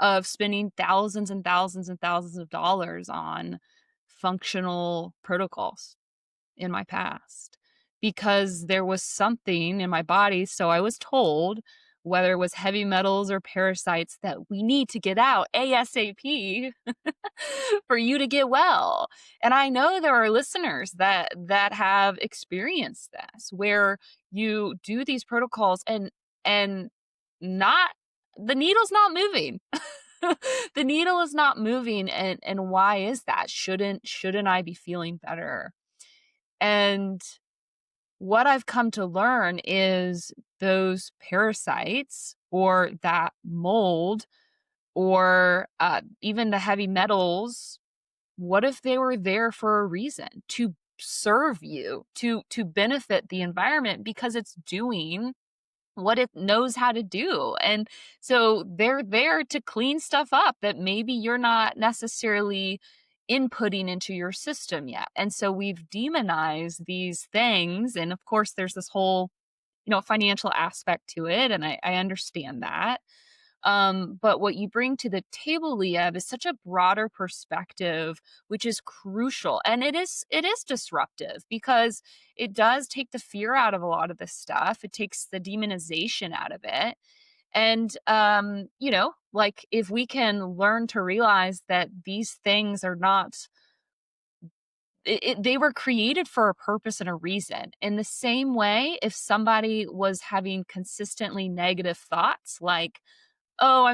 of spending thousands and thousands and thousands of dollars on functional protocols in my past because there was something in my body. So I was told, whether it was heavy metals or parasites, that we need to get out ASAP for you to get well. And I know there are listeners that have experienced this where you do these protocols and not the needle's not moving. The needle is not moving, and why is that? Shouldn't I be feeling better? And what I've come to learn is those parasites or that mold or even the heavy metals, what if they were there for a reason? To serve you, to benefit the environment because it's doing what it knows how to do. And so they're there to clean stuff up that maybe you're not necessarily inputting into your system yet. And so we've demonized these things. And of course, there's this whole, financial aspect to it. And I understand that. But what you bring to the table, Liev, is such a broader perspective, which is crucial. And it is disruptive because it does take the fear out of a lot of this stuff. It takes the demonization out of it. And like if we can learn to realize that these things are not they were created for a purpose and a reason. In the same way, if somebody was having consistently negative thoughts like, oh,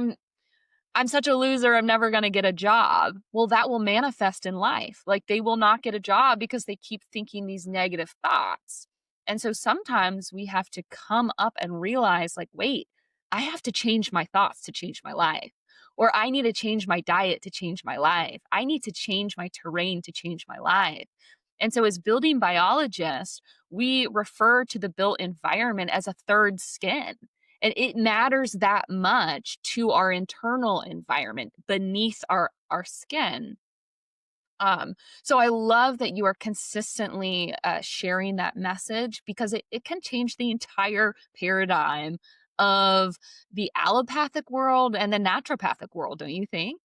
I'm such a loser, I'm never gonna get a job. Well, that will manifest in life. Like, they will not get a job because they keep thinking these negative thoughts. And so sometimes we have to come up and realize, like, wait, I have to change my thoughts to change my life. Or I need to change my diet to change my life. I need to change my terrain to change my life. And so, as building biologists, we refer to the built environment as a third skin. And it matters that much to our internal environment beneath our skin. So I love that you are consistently sharing that message because it can change the entire paradigm of the allopathic world and the naturopathic world, don't you think?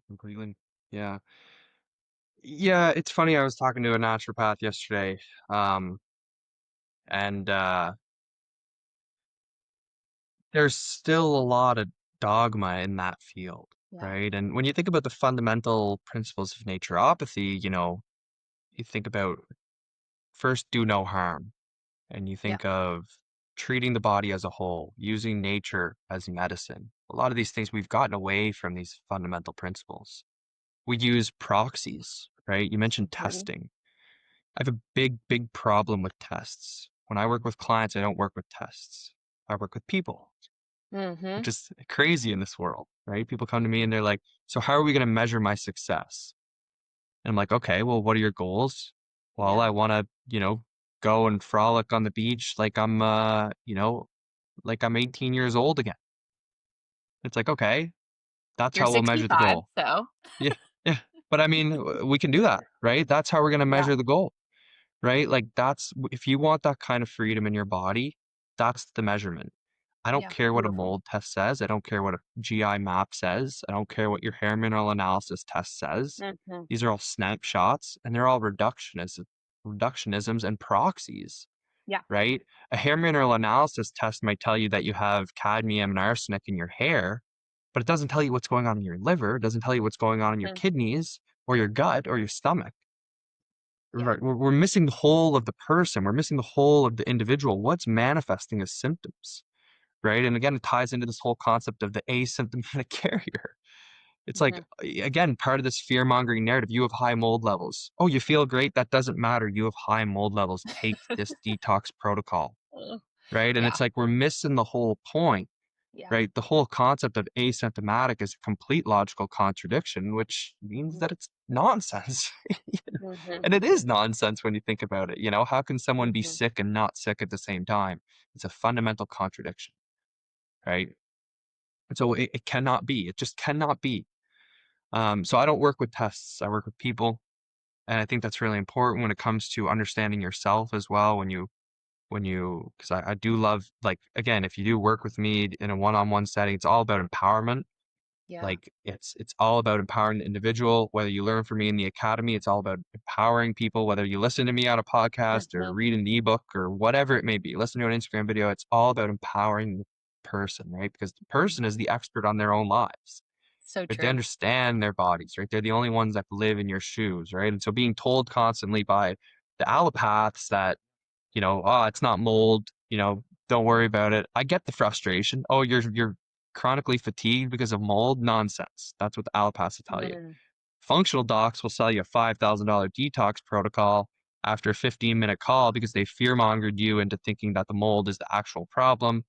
Completely. Yeah. Yeah, it's funny. I was talking to a naturopath yesterday, um, and there's still a lot of dogma in that field, Yeah. right? And when you think about the fundamental principles of naturopathy, you think about first do no harm, and you Yeah. think of treating the body as a whole, using nature as medicine. A lot of these things we've gotten away from these fundamental principles. We use proxies, right? You mentioned testing. I have a big, big problem with tests. When I work with clients, I don't work with tests. I work with people, Mm-hmm. which is crazy in this world, right? People come to me and they're like, so how are we going to measure my success? And I'm like, okay, well, what are your goals? Well, Yeah. I want to, go and frolic on the beach like like I'm 18 years old again. It's like, okay, that's You're how we'll measure the 65, goal. so Yeah, yeah. But I mean, we can do that, right? That's how we're going to yeah. measure the goal. Right? Like if you want that kind of freedom in your body, that's the measurement. I don't Yeah. care what a Beautiful. mold test says. I don't care what a GI map says. I don't care what your hair mineral analysis test says. Hmm. These are all snapshots and they're all reductionisms and proxies, Yeah. right? A hair mineral analysis test might tell you that you have cadmium and arsenic in your hair, but it doesn't tell you what's going on in your liver. It doesn't tell you what's going on in your Mhm. kidneys or your gut or your stomach. Yeah. Right. We're missing the whole of the person. We're missing the whole of the individual. What's manifesting as symptoms, right? And again, it ties into this whole concept of the asymptomatic carrier. It's like, Mhm. again, part of this fear mongering narrative. You have high mold levels. Oh, you feel great. That doesn't matter. You have high mold levels. Take this detox protocol, Ugh. right? And Yeah. it's like we're missing the whole point, Yeah. right? The whole concept of asymptomatic is a complete logical contradiction, which means Mhm. that it's nonsense. Mhm. And it is nonsense when you think about it. How can someone be Mhm. sick and not sick at the same time? It's a fundamental contradiction, right? And so it cannot be. It just cannot be. So I don't work with tests. I work with people. And I think that's really important when it comes to understanding yourself as well. Because I do love, like, again, if you do work with me in a one-on-one setting, it's all about empowerment. Yeah. Like it's all about empowering the individual. Whether you learn from me in the academy, it's all about empowering people. Whether you listen to me on a podcast or Mhm. read an ebook or whatever it may be, listen to an Instagram video, it's all about empowering the person, right? Because the person is the expert on their own lives. So Right? They true. understand their bodies, right? They're the only ones that live in your shoes, right? And so being told constantly by the allopaths that, oh, it's not mold, don't worry about it. I get the frustration. Oh, you're chronically fatigued because of mold. Nonsense. That's what the allopaths will tell you. Mm. Functional docs will sell you a $5,000 detox protocol after a 15-minute call because they fear mongered you into thinking that the mold is the actual problem.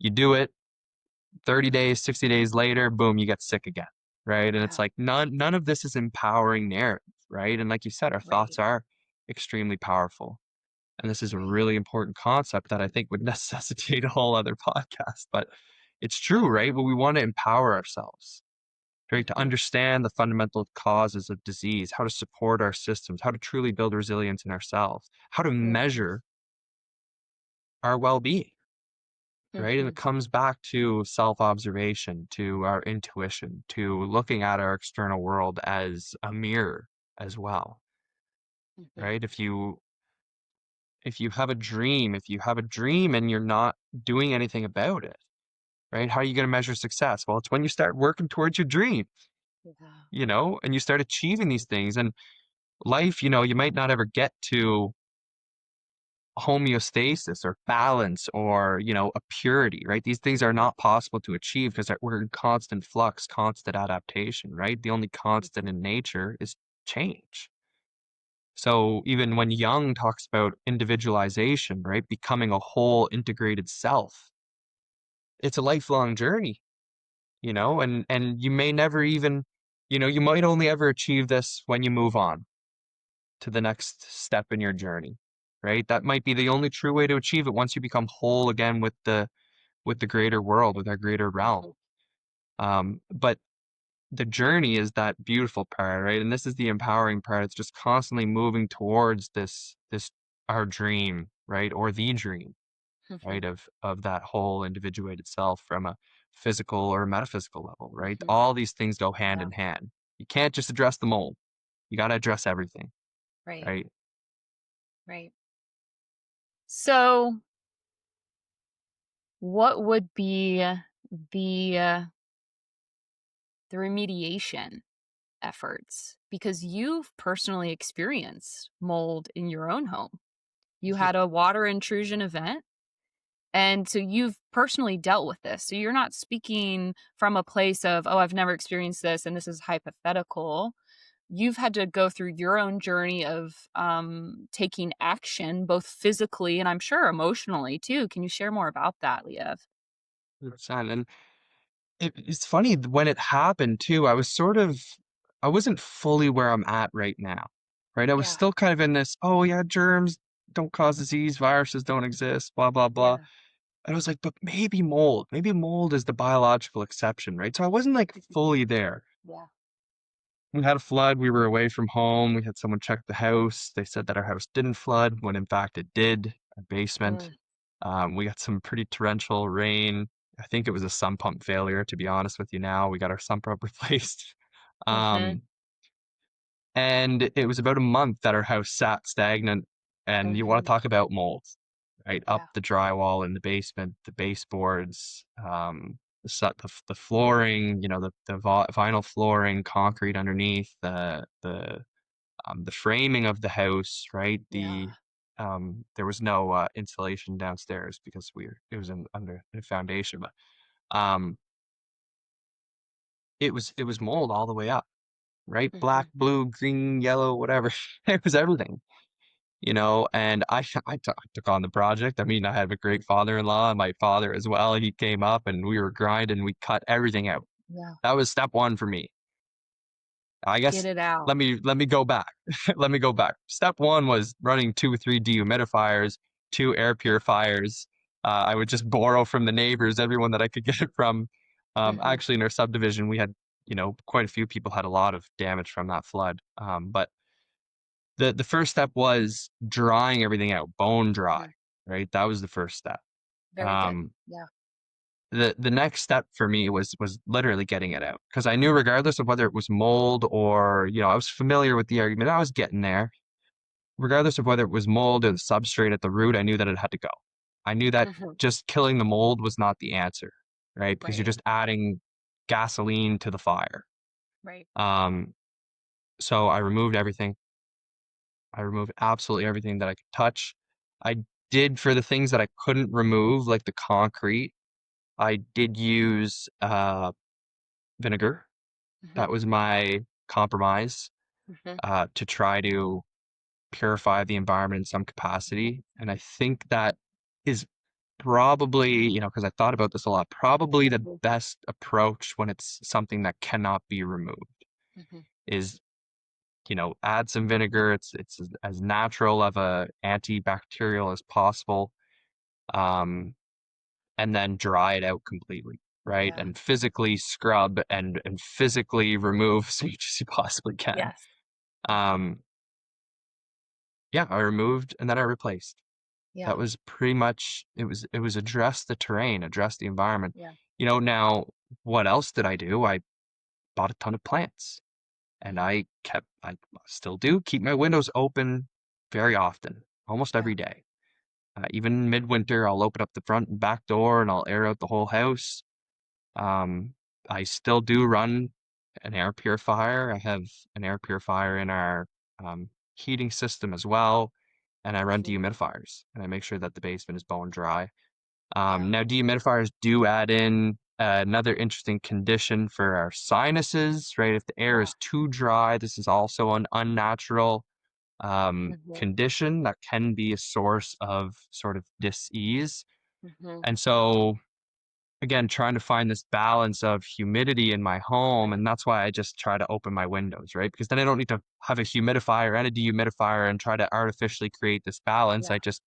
You do it, 30 days, 60 days later, boom, you get sick again. Right. And it's Yeah. like none of this is empowering narrative. Right. And like you said, our Right. thoughts are extremely powerful. And this is a Right. really important concept that I think would necessitate a whole other podcast. But it's true, Yeah. right? But we want to empower ourselves, right? To Mhm. understand the fundamental causes of disease, how to support our systems, how to truly build resilience in ourselves, how to Mhm. measure our well-being, right? And it Mhm. comes back to self-observation, to our intuition, to looking at our external world as a mirror as well, Mhm. right? If you have a dream and you're not doing anything about it, right? How are you going to measure success? Well, it's when you start working towards your dream, Yeah. and you start achieving these things. And life, you might not ever get to homeostasis or balance or, a purity, right? These things are not possible to achieve because we're in constant flux, constant adaptation, right? The only constant in nature is change. So even when Jung talks about individualization, right, becoming a whole integrated self, it's a lifelong journey, Yeah. and you may never even, you might only ever achieve this when you move on to the next step in your journey, right? That might be the only true way to achieve it once you become whole again with the greater world, with our greater realm. Mhm. But the journey is that beautiful part, right? And this is the empowering part. It's just constantly moving towards this our dream, right? Or the dream, Mhm. right? Of that whole individuated self from a physical or metaphysical level, right? Mhm. All these things go hand Yeah. in hand. You can't just address the mold. You got to address everything, Right. right? Right. So, what would be the uh, the remediation efforts? Because you've personally experienced mold in your own home. You had a water intrusion event, and so you've personally dealt with this. So you're not speaking from a place of, "Oh, I've never experienced this and this is hypothetical." You've had to go through your own journey of, taking action, both physically and I'm sure emotionally too. Can you share more about that, Liev? 100%. And it's funny when it happened too. I wasn't fully where I'm at right now, right? I was Yeah, still kind of in this, oh yeah, germs don't cause disease, viruses don't exist, blah, blah, blah. yeah. And I was like, but maybe mold is the biological exception, right? So I wasn't like Mhm. fully there. Yeah. We had a flood. We were away from home. We had someone check the house. They said that our house didn't flood when in fact it did, our basement. Mm. We got some pretty torrential rain. I think it was a sump pump failure, to be honest with you now. We got our sump pump replaced. Mhm, Um, and it was about a month that our house sat stagnant. And you want to mhm. talk about mold, right? Up Yeah, the drywall in the basement, the baseboards, the flooring, the vinyl flooring, concrete underneath, the framing of the house, right? yeah. There was no insulation downstairs because it was under the foundation, but um, it was mold all the way up, right? Hmm. Black, blue, green, yellow, whatever. It was everything, you know. And I took on the project. I mean, I have a great father-in-law, and my father as well. He came up and we were grinding. We cut everything out. Yeah. That was step one for me. I Get guess it out. let me go back. Let me go back. Step one was running 2 or 3 dehumidifiers, 2 air Yeah. purifiers. I would just borrow from the neighbors, everyone that I could get it from. Hmm. Actually, in our subdivision, we had, you know, quite a few people had a lot of damage from that flood. But the first step was drying everything out, bone dry, Hmm. right? That was the first step. Very good. Um, Yeah. the next step for me was literally getting it out because I knew regardless of whether it was mold or, you know, I was familiar with the argument. I was getting there. Regardless of whether it was mold or the substrate at the root, I knew that it had to go. I knew that Hmm. just killing the mold was not the answer, right? Because you're Right. just adding gasoline to the fire. Right. Um, so I removed everything. I removed absolutely everything that I could touch. I did for the things that I couldn't remove, like the concrete. I did use vinegar. Hmm. That was my compromise Hmm. to try to purify the environment in some capacity. And I think that is probably, you know, because I thought about this a lot, probably the Hmm. best approach when it's something that cannot be removed Hmm. is, you know, add some vinegar. It's as natural of a antibacterial as possible. Um, and then dry it out completely, right? Yeah. And physically scrub and physically remove as much as you possibly can. Yes. Um, yeah, I removed and then I replaced. Yeah. That was pretty much it was address the terrain, address the environment. Yeah. You know, now what else did I do? I bought a ton of plants and Hmm. I still do keep my windows open very often, almost Yeah. every day. Even midwinter, I'll open up the front and back door and I'll air out the whole house. Um, I still do run an air purifier. I have an air purifier in our heating system as well, and I run Hmm. dehumidifiers, and I make sure that the basement is bone dry. Yeah. Now, dehumidifiers do add in another interesting condition for our sinuses, right? If the air Yeah. is too dry, this is also an unnatural Hmm. condition that can be a source of sort of dis-ease. Hmm. And so again, trying to find this balance of humidity in my home. Right. And that's why I just try to open my windows, right? Because then I don't need to have a humidifier and a dehumidifier and try to artificially create this balance. Yeah. I just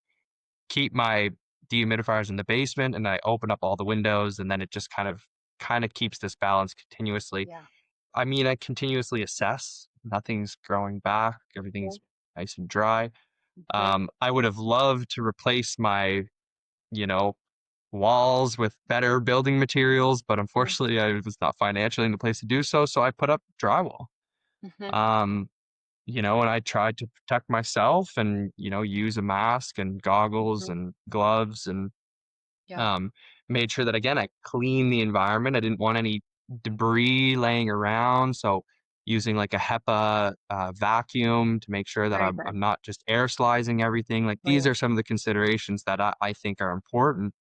keep my dehumidifiers in the basement and I open up all the windows and then it just kind of keeps this balance continuously. Yeah. I mean, I continuously assess. Nothing's growing back. Everything's nice and dry. Hmm. I would have loved to replace my, you know, walls with better building materials, but Hmm. unfortunately I was not financially in the place to do so, so I put up drywall. Hmm. Um, you know, and I tried to protect myself and, you know, use a mask and goggles Hmm. and gloves and Yeah. um made sure that again I cleaned the environment. I didn't want any debris laying around, so using like a HEPA vacuum to make sure that Very I'm good. not just air slicing everything. Like these Right. are some of the considerations that I think are important.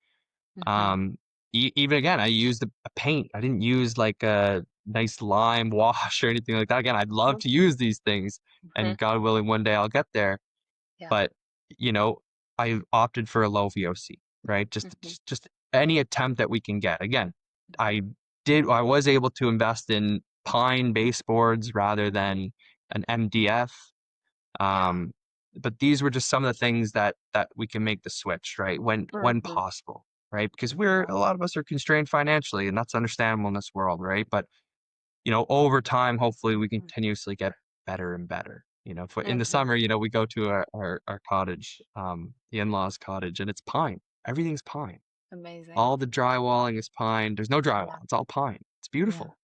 Hmm. um, even again, I used a paint. I didn't use like a nice lime wash or anything like that. Again, I'd love to use these things, Hmm. and God willing, one day I'll get there. Yeah. But you know, I opted for a low VOC, right? Hmm. Just any attempt that we can get. Again, Hmm. I I was able to invest in pine baseboards rather than an MDF. Yeah. Um, but these were just some of the things that we can make the switch, right? When Hmm. possible, right? Because Yeah. a lot of us are constrained financially, and that's understandable in this world, right? But you know, over time, hopefully, we continuously get better and better. You know, for in the Hmm. summer, you know, we go to our cottage, the in-laws' cottage, and it's pine. Everything's pine. Amazing. All the drywalling is pine. There's no drywall. Yeah. It's all pine. It's Yeah. beautiful,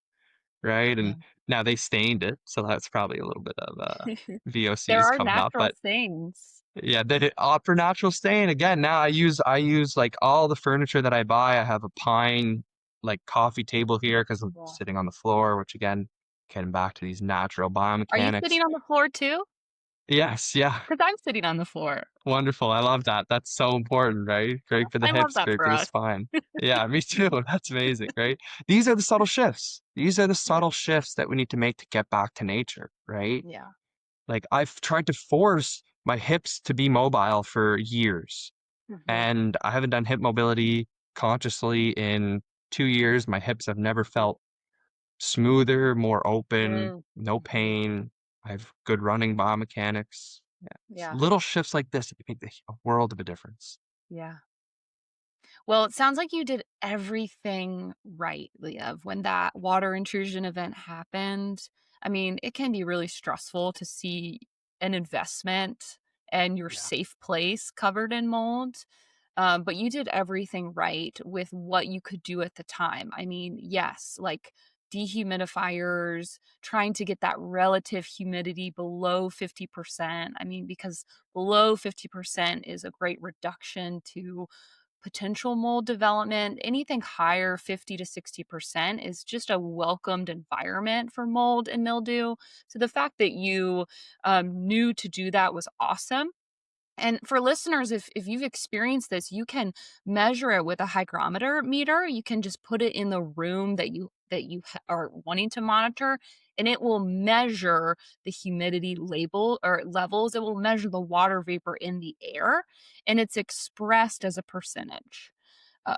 right? Yeah. And now they stained it, so that's probably a little bit of There VOCs are coming up, natural but things. yeah, then it for natural stain again. Now I use like all the furniture that I buy. I have a pine like coffee table here because I'm Yeah. sitting on the floor, which again, getting back to these natural Are you biomechanics. sitting on the floor too? Yes, yeah. because I'm sitting on the floor. Wonderful. I love that. That's so important, right? Great for the I love hips, that great for for the us. spine. Yeah, me too. That's amazing, right? These are the subtle shifts. These are the Yeah, subtle shifts that we need to make to get back to nature, right? yeah. Like I've tried to force my hips to be mobile for years, Mhm. and I haven't done hip mobility consciously in 2 years. My hips have never felt smoother, more open, Mm, no mhm. pain. I have good running biomechanics. Yeah. It's Yeah, little shifts like this that can make a world of a difference. yeah. Well, it sounds like you did everything right, Liev, when that water intrusion event happened. I mean, it can be really stressful to see an investment and your Yeah. safe place covered in mold. But you did everything right with what you could do at the time. I mean, yes, like dehumidifiers, trying to get that relative humidity below 50%. I mean, because below 50% is a great reduction to potential mold development. Anything higher, 50 to 60%, is just a welcomed environment for mold and mildew. So the fact that you knew to do that was awesome. And for listeners, if you've experienced this, you can measure it with a hygrometer meter. You can just put it in the room that you are wanting to monitor, and it will measure the humidity label or levels. It will measure the water vapor in the air, and it's expressed as a percentage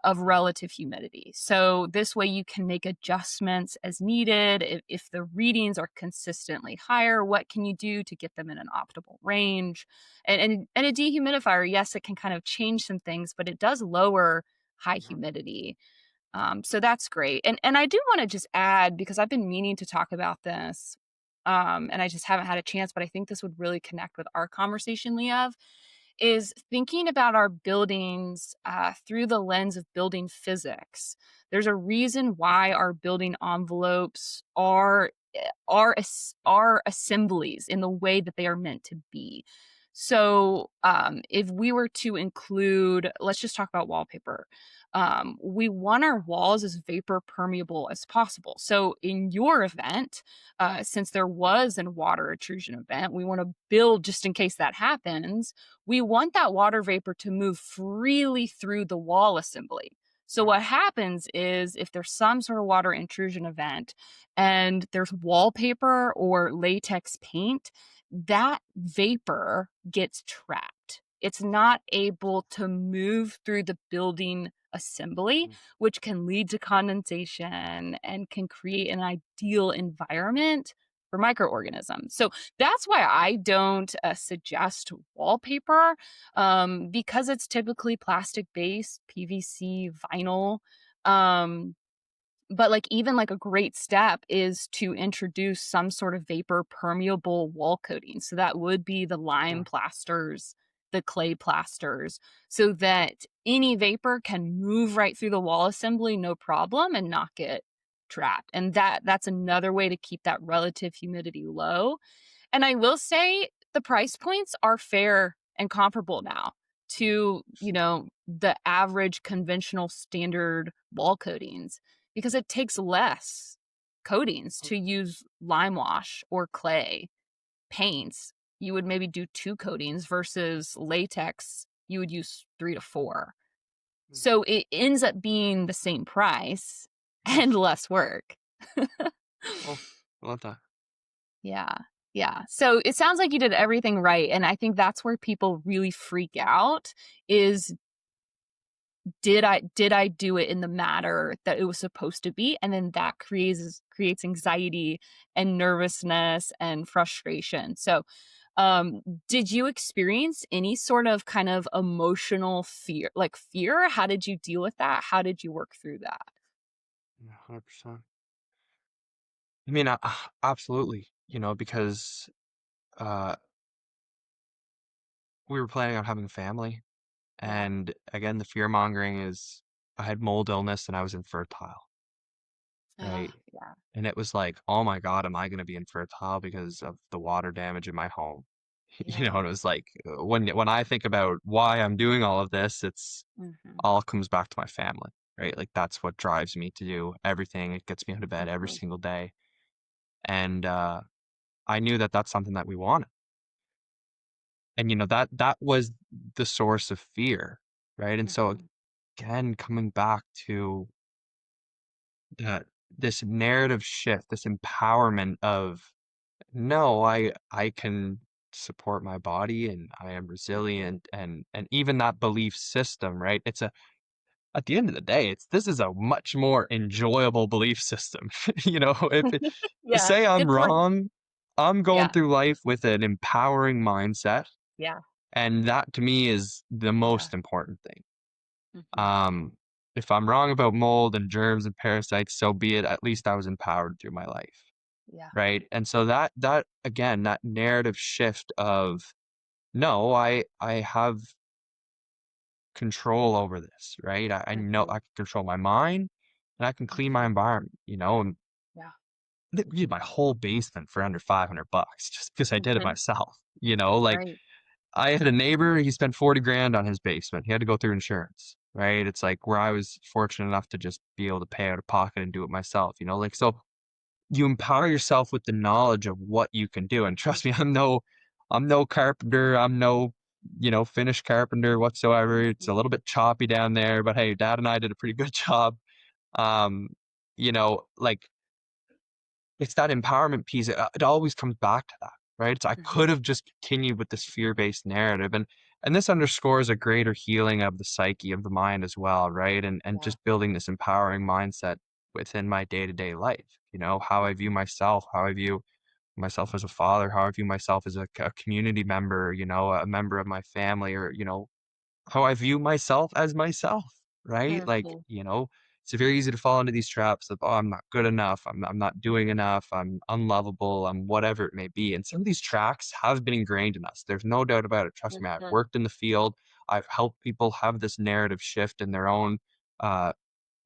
of Wow. relative humidity. So this way you can make adjustments as needed. If the readings are consistently higher, what can you do to get them in an optimal range? And a dehumidifier, yes, it can kind of change some things, but it does lower high Yeah. humidity. So that's great. And I do want to just add, because I've been meaning to talk about this, and I just haven't had a chance, but I think this would really connect with our conversation, Liev, is thinking about our buildings through the lens of building physics. There's a reason why our building envelopes are assemblies in the way that they are meant to be. So, if we were to include, let's just talk about wallpaper. We want our walls as vapor permeable as possible. So, in your event, since there was a water intrusion event, we want to build just in case that happens. We want that water vapor to move freely through the wall assembly. So, Yeah. what happens is if there's some sort of water intrusion event and there's wallpaper or latex paint, that vapor gets trapped. It's not able to move through the building assembly, Mm. which can lead to condensation and can create an ideal environment for microorganisms. So that's why I don't suggest wallpaper, because it's typically plastic based, PVC, vinyl. Um, but like even like a great step is to introduce some sort of vapor permeable wall coating. So that would be the Yeah. lime plasters, the clay plasters, so that any vapor can move right through the wall assembly no problem and not get trapped. And that's another way to keep that relative humidity low. And I will say the price points are fair and comparable now to, the average conventional standard wall coatings, because it takes less coatings to use lime wash or clay paints. You would maybe do 2 coatings versus latex, you would use 3 to 4. Mm. So it ends up being the same price and Yes. less work. Oh, I love that. Yeah. Yeah. So it sounds like you did everything right. And I think that's where people really freak out is, did I do it in the manner that it was supposed to be? And then that creates anxiety and nervousness and frustration. So um did you experience any sort of kind of emotional fear, like fear? How did you deal with that? How did you work through that? Yeah, 100%. I mean, absolutely, because uh, we were planning on having a family. Yeah. And again, the fear mongering is I had mold illness and I was infertile, right? Yeah. And it was like, oh my God, am I going to be infertile because of the water damage in my home? Yeah. And it was like when I think about why I'm doing all of this, it's Mhm. all comes back to my family, right? Like that's what drives me to do everything. It gets me out of bed every Mhm. single day. And I knew that that's something that we wanted. and that was the source of fear, right? And so Mhm. again, coming back to that, this narrative shift, this empowerment of, no, I can support my body and I am Mhm. resilient, and even that belief system, right? It's a At the end of the day, this is a much more enjoyable belief system. If to Yeah, say good I'm point. wrong, I'm going Yeah, through life with an empowering mindset, yeah, and that to me is the yeah. most important thing. Mhm. Um, if I'm wrong about mold and germs and parasites, so be it. At least I was empowered through my life, Yeah. right? And so that again, that narrative shift of, no, I have control over this, right? I know Mhm. I can control my mind and I can clean my Mhm. environment, and Yeah. I did my whole basement for under $500 just because I did it Mhm. myself. Like, Right. I had a neighbor, he spent 40 grand on his basement. He had to go through insurance, right? It's like where I was fortunate enough to just be able to pay out of pocket and do it myself, like, so you empower yourself with the knowledge of what you can do. And trust me, I'm no carpenter. I'm no, finished carpenter whatsoever. It's a Mhm. little bit choppy down there, but hey, dad and I did a pretty good job. Um, like, it's that empowerment piece. It always comes back to that, right? I could Mhm. have just continued with this fear-based narrative, and this underscores a greater healing of the psyche, of the mind as well, right? And Yeah. just building this empowering mindset within my day-to-day life. How I view Mhm. myself, how I view myself as a father, how I view myself as a community member, a member of my family, or how I view myself as myself, right? Like, Mhm. it's very easy to fall into these traps of, oh, I'm not good enough, I'm not doing enough, I'm unlovable, I'm whatever it may be. And some of these tracks have been ingrained in us. There's no doubt about it. Trust me, I've Mhm. worked in the field. I've helped people have this narrative shift in uh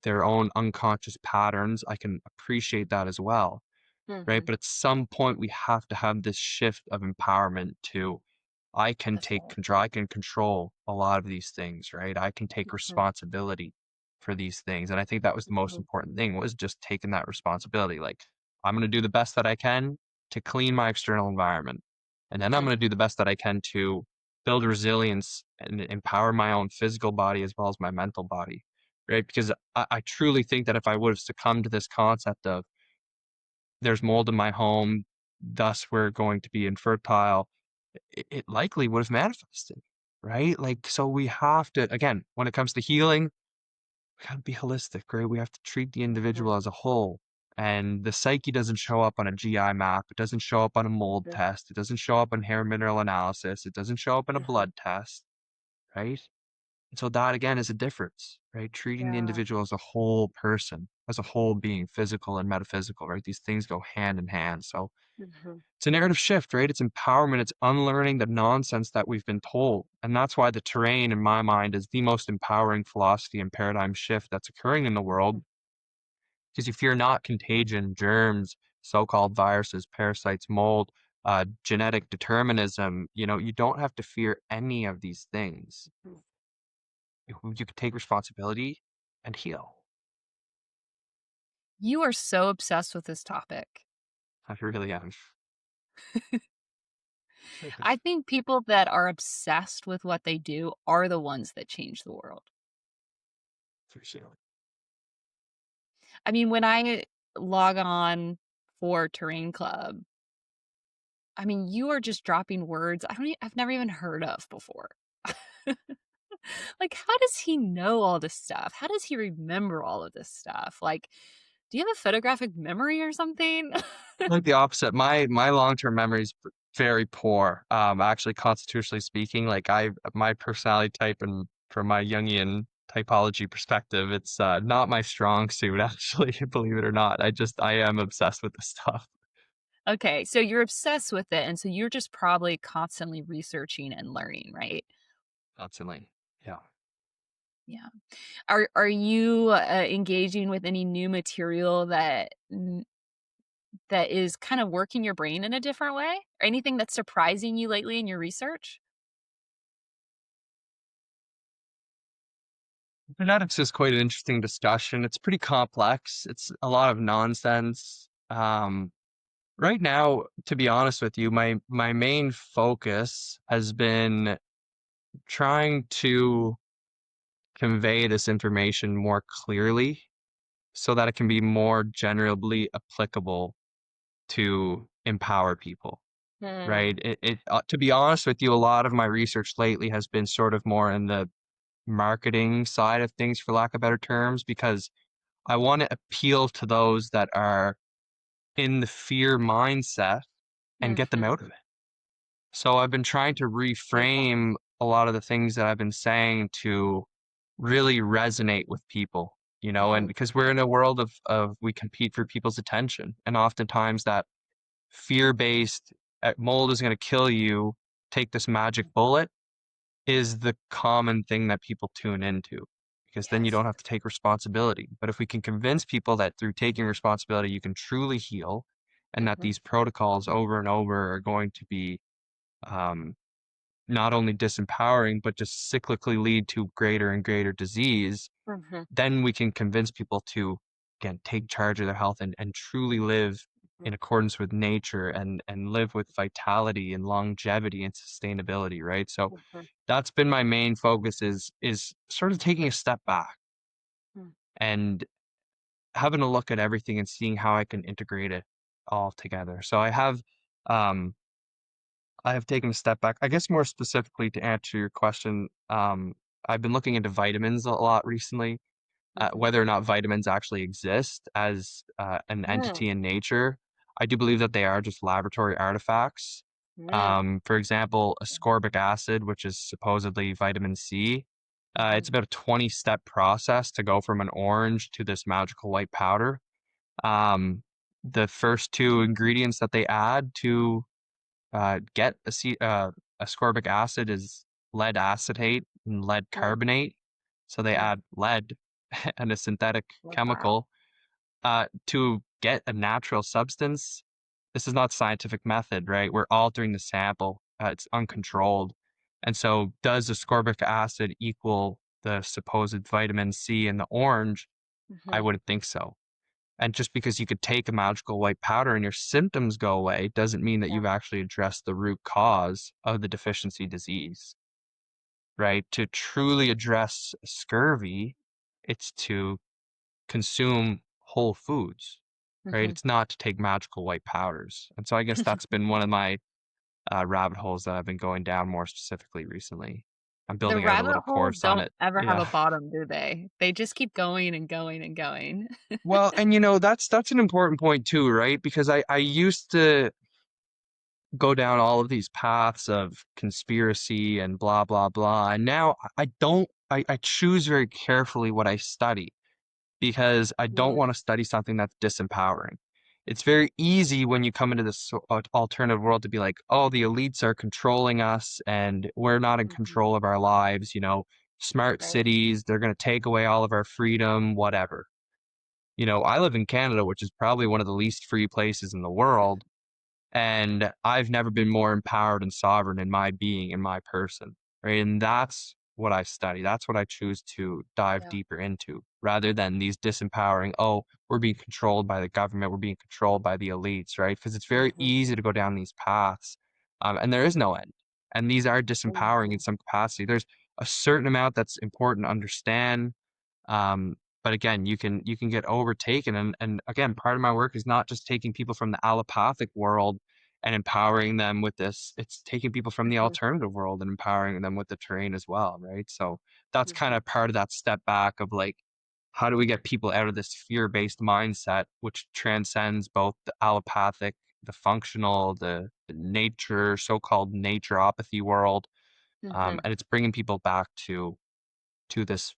their own unconscious patterns. I can appreciate that as well, right? Mhm. But at some point we have to have this shift of empowerment to, I can That's take right. control. I can control a lot of these things, right? I can take Mhm. responsibility for these things. And I think that was the most Mhm. important thing, was just taking that responsibility. Like, I'm going to do the best that I can to clean my external environment. And then I'm Mhm. going to do the best that I can to build resilience and empower my own physical body as well as my mental body, right? Because I truly think that if I would have succumbed to this concept of, there's mold in my home, thus we're going to be infertile, it likely would have manifested, right? Like, so we have to, again, when it comes to healing, we gotta be holistic, right? We have to treat the Mhm. individual as a whole. And the psyche doesn't show up on a GI map. It doesn't show up on a mold Mhm. test. It doesn't show up in hair mineral analysis. It doesn't show up in a Mhm. blood test, right? And so that again is a difference, right? Treating the Yeah. individual as a whole person, as a whole being, physical and metaphysical, right? These things go hand in hand. So Mhm. it's a narrative shift, right? It's empowerment. It's unlearning the nonsense that we've been told. And that's why the terrain, in my mind, is the most empowering philosophy and paradigm shift that's occurring in the world. Mhm. Because if you're not contagion, germs, so-called viruses, parasites, mold, genetic determinism, you don't have to fear any of these things. Mhm. You can take responsibility and heal. You are so obsessed with this topic. I really am. I think people that are obsessed with what they do are the ones that change the world. Appreciate it. I mean, when I log on for Terrain Club, I mean, you are just dropping words I've never even heard of before. Like, how does he know all this stuff? How does he remember all of this stuff? Like, do you have a photographic memory or something? Like the opposite. My long-term memory is very poor. Actually, constitutionally speaking, like, my personality type, and from my Jungian typology perspective, it's not my strong suit, actually, believe it or not. I am obsessed with this stuff Okay, so you're obsessed with it, and so you're just probably constantly researching and learning, right? constantly. Yeah. Yeah. Are you, engaging with any new material that is kind of working your brain in a different way? Or anything that's surprising you lately in your research? Genetics is quite an interesting discussion. It's pretty complex. It's a lot of nonsense. Right now, to be honest with you, my main focus has been trying to convey this information more clearly so that it can be more generally applicable to empower people, right? Hmm. To be honest with you, a lot of my research lately has been sort of more in the marketing side of things, for lack of better terms, because I want to appeal to those that are in the fear mindset and get them Hmm. out of it. So I've been trying to Beautiful. reframe a lot of the things that I've been saying to really resonate with people, and Hmm. because we're in a world of we compete for people's attention. And oftentimes that fear-based mold is going to kill you, take this magic bullet is the common thing that people tune into because then you Yes. don't have to take responsibility. But if we can convince people that through taking responsibility, you can truly heal and that Hmm. these protocols over and over are going to be um, not only disempowering, but just cyclically lead to greater and greater disease, Hmm. then we can convince people to, again, take charge of their health and truly live in accordance with nature and live with vitality and longevity and sustainability, right? So Hmm. that's been my main focus is sort of taking a step back Hmm. and having a look at everything and seeing how I can integrate it all together. So um I have taken a step back. I guess more specifically to answer your question, I've been looking into vitamins a lot recently, Hmm. whether or not vitamins actually exist as an Mm. entity in nature. I do believe that they are just laboratory artifacts. Mm. For example, ascorbic acid, which is supposedly vitamin C, Hmm. it's about a 20-step process to go from an orange to this magical white powder. Um, the first two ingredients that they add to ascorbic acid is lead acetate and lead Mm. carbonate. So they Mm. add lead and a synthetic Oh, wow. chemical to get a natural substance. This is not scientific method, right? We're altering the sample. It's uncontrolled. And so does ascorbic acid equal the supposed vitamin C in the orange? I Hmm. wouldn't think so. And just because you could take a magical white powder and your symptoms go away doesn't mean that Yeah. you've actually addressed the root cause of the deficiency disease, right? To truly address scurvy, it's to consume whole foods, right? Hmm. It's not to take magical white powders. And so I guess that's been one of my rabbit holes that I've been going down more specifically recently. I'm The building out a rabbit little holes course on don't it. ever have a Yeah. bottom, do they? They just keep going and going and going. Well, and that's an important point too, right? Because I used to go down all of these paths of conspiracy and blah blah blah. And now I don't I choose very carefully what I study because I don't Mm. want to study something that's disempowering. It's very easy when you come into this alternative world to be like, oh, the elites are controlling us and we're not in Mhm. control of our lives, smart Right. cities, they're going to take away all of our freedom, whatever. I live in Canada, which is probably one of the least free places in the world. And I've never been more empowered and sovereign in my being, in my person, right? And that's what I study. That's what I choose to dive Yeah. deeper into rather than these disempowering, oh, we're being controlled by the government, we're being controlled by the elites, right? Because it's very Mhm. easy to go down these paths, and there is no end. And these are disempowering in Mhm. some capacity. There's a certain amount that's important to understand, but again, you can get overtaken. And again, part of my work is not just taking people from the allopathic world and empowering them with this. It's taking people from the Mhm. alternative world and empowering them with the terrain as well, right? So that's kind Mhm. of part of that step back of like, how do we get people out of this fear-based mindset, which transcends both the allopathic, the functional, the nature, so-called naturopathy world, Mhm. and it's bringing people back to this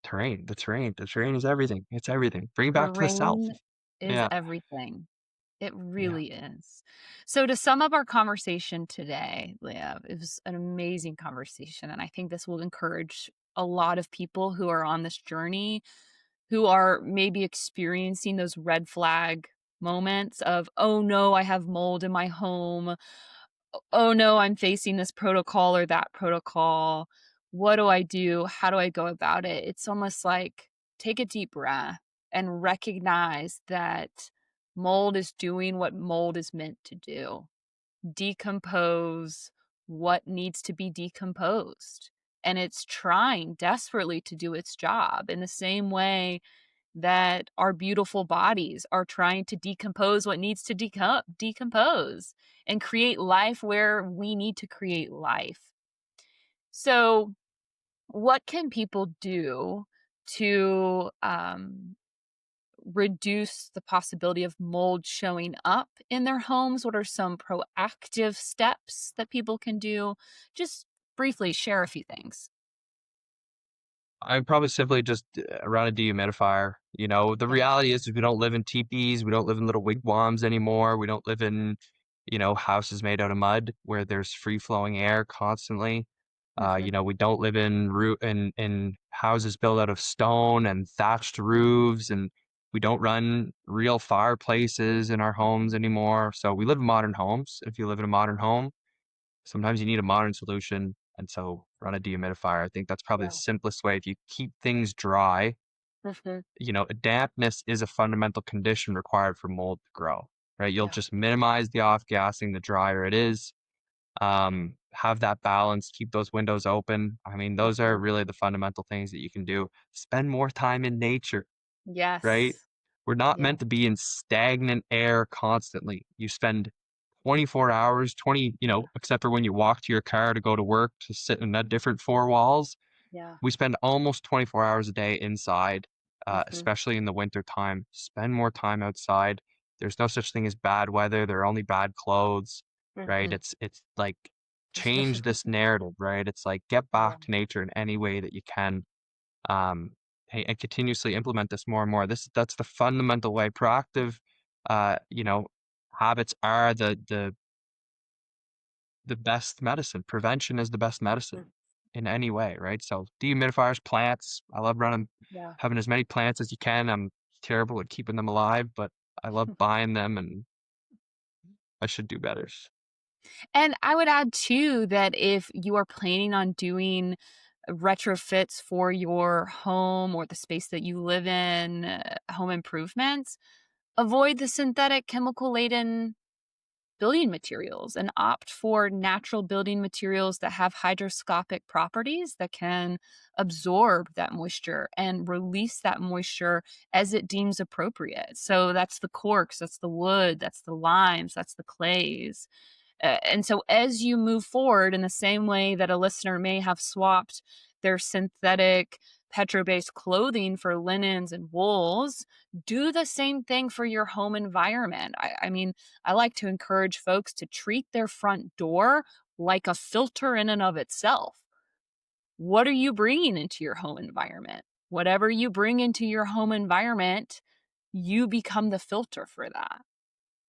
terrain. The terrain is everything. It's everything. Bring it back to the self. Terrain is Yeah. everything. It Yeah. really is. So to sum up our conversation today, Liev, it was an amazing conversation, and I think this will encourage a lot of people who are on this journey, who are maybe experiencing those red flag moments of, "Oh, no, I have mold in my home. Oh, no, I'm facing this protocol or that protocol. What do I do? How do I go about it?" It's almost like take a deep breath and recognize that Mold is doing what mold is meant to do: decompose what needs to be decomposed. And it's trying desperately to do its job in the same way that our beautiful bodies are trying to decompose what needs to decompose and create life where we need to create life. So, what can people do to reduce the possibility of mold showing up in their homes? What are some proactive steps that people can do? Just briefly share a few things. I'd probably simply just run a dehumidifier. You know, the Yeah. reality is we don't live in teepees, we don't live in little wigwams anymore. We don't live in, houses made out of mud where there's free flowing air constantly. Mhm. We don't live in houses built out of stone and thatched roofs, and we don't run real fireplaces in our homes anymore. So we live in modern homes. If you live in a modern home, sometimes you need a modern solution, and so run a dehumidifier. I think that's probably the Yeah. simplest way. If you keep things dry, Mhm. dampness is a fundamental condition required for mold to grow, right? You'll Yeah. just minimize the off-gassing the drier it is. Have that balance, keep those windows open. I mean, those are Mhm. really the fundamental things that you can do. Spend more time in nature, right? Yes. We're not Yeah. meant to be in stagnant air constantly. You spend 24 hours, 20, except for when you walk to your car to go to work to sit in a different four walls. Yeah. We spend almost 24 hours a day inside, Mhm. especially in the winter time. Spend more time outside. There's no such thing as bad weather. There are only bad clothes, right? Mhm. It's like change this narrative, right? It's like get Yeah. back to nature in any way that you can, um, and continuously implement this more and more. That's the fundamental way. Proactive, uh, you know, habits are the best medicine. Prevention is the best medicine Mhm. in any way, right? So dehumidifiers, plants. I love Yeah. having as many plants as you can. I'm terrible at keeping them alive, but I love buying them, and I should do better. And I would add too that if you are planning on doing retrofits for your home or the space that you live in, home improvements, avoid the synthetic chemical laden building materials and opt for natural building materials that have hygroscopic properties that can absorb that moisture and release that moisture as it deems appropriate. So that's the corks, that's the wood, that's the limes, that's the clays. And so, as you move forward, in the same way that a listener may have swapped their synthetic petro based clothing for linens and wools, do the same thing for your home environment. I mean, I like to encourage folks to treat their front door like a filter in and of itself. What are you bringing into your home environment? Whatever you bring into your home environment, you become the filter for that.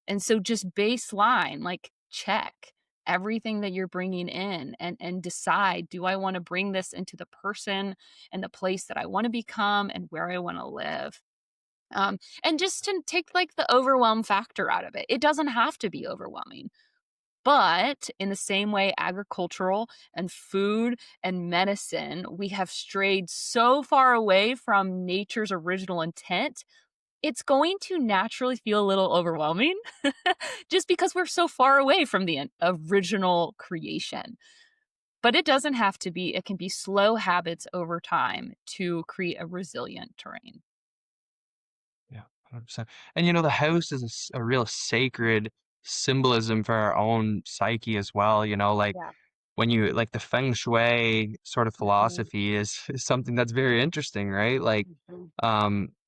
And so just baseline, like check everything that you're bringing in and decide, do I want to bring this into the person and the place that I want to become and where I want to live? And just to take like the overwhelm factor out of it. It doesn't have to be overwhelming. But in the same way, agricultural and food and medicine, we have strayed so far away from nature's original intent, it's going to naturally feel a little overwhelming just because we're so far away from the original creation. But it doesn't have to be, it can be slow habits over time to create a resilient terrain. Yeah, 100%. And the house is a real sacred symbolism for our own psyche as well. Like Yeah. when you like the feng shui sort of Mhm, philosophy is something that's very interesting, right? Like mhm,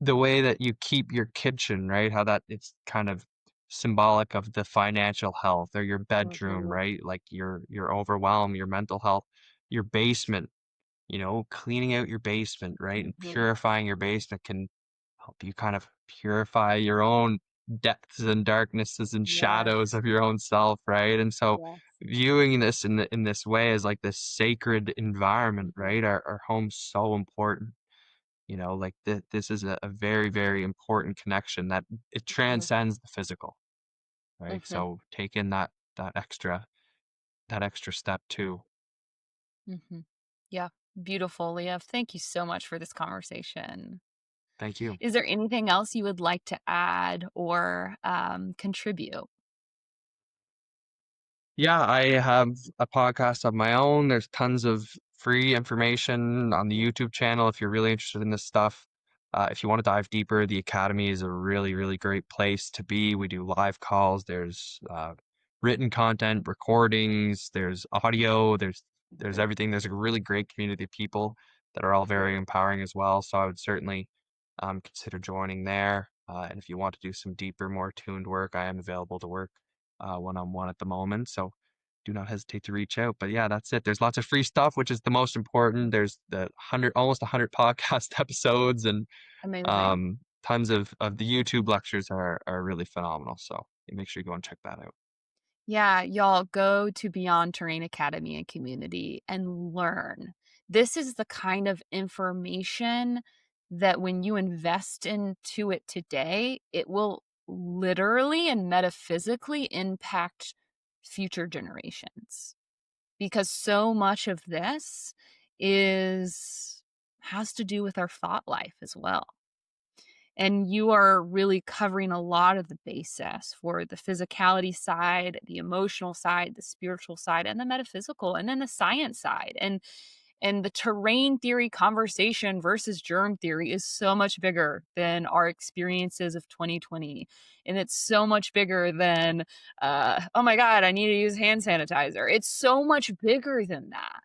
the way that you keep your kitchen, right? How that it's kind of symbolic of the financial health, or your bedroom, mhm, right? Like your overwhelm, your mental health, your basement, cleaning out your basement, right? And mhm. purifying your basement can help you kind of purify your own depths and darknesses and shadows Yes, of your own self, right? And so yes. viewing this in this way as like this sacred environment, Mhm, right? Our home's so important. Like this is a very, very important connection that it mhm, transcends the physical, right? mhm, So take in that extra step too. mhm. Yeah, beautiful, Leah. Thank you so much for this conversation. Thank you. Is there anything else you would like to add or contribute? Yeah, I have a podcast of my own. There's tons of free information on the YouTube channel if you're really interested in this stuff. If you want to dive deeper, the Academy is a really, really great place to be. We do live calls. There's written content, recordings. There's audio. There's everything. There's a really great community of people that are all very empowering as well. So I would certainly consider joining there. And if you want to do some deeper, more tuned work, I am available to work one-on-one at the moment. So do not hesitate to reach out. But yeah, that's it. There's lots of free stuff, which is the most important. There's the almost 100 podcast episodes, and Amazing. tons of the YouTube lectures are really phenomenal. So make sure you go and check that out. Yeah, y'all go to Beyond Terrain Academy and community and learn. This is the kind of information that when you invest into it today, it will literally and metaphysically impact future generations. Because so much of this is has to do with our thought life as well. And you are really covering a lot of the basis for the physicality side, the emotional side, the spiritual side, and the metaphysical, and then the science side. And the terrain theory conversation versus germ theory is so much bigger than our experiences of 2020. And it's so much bigger than, oh my God, I need to use hand sanitizer. It's so much bigger than that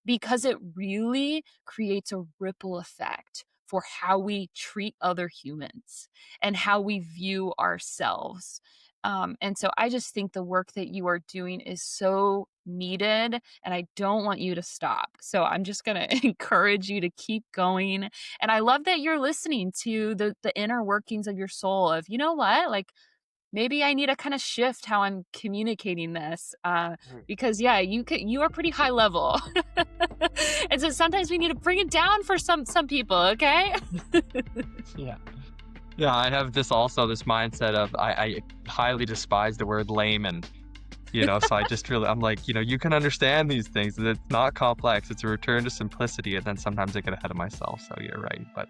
because it really creates a ripple effect for how we treat other humans and how we view ourselves. And so I just think the work that you are doing is so needed, and I don't want you to stop. So I'm just going to encourage you to keep going. And I love that you're listening to the inner workings of your soul of, you know what, like maybe I need to kind of shift how I'm communicating this, Mm. because yeah, you are pretty high level, and so sometimes we need to bring it down for some people. Okay. Yeah. Yeah, I have this mindset of I highly despise the word layman, so I just really, I'm like, you can understand these things. And it's not complex. It's a return to simplicity. And then sometimes I get ahead of myself. So you're right. But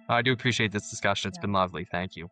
I do appreciate this discussion. It's Yeah. been lovely. Thank you.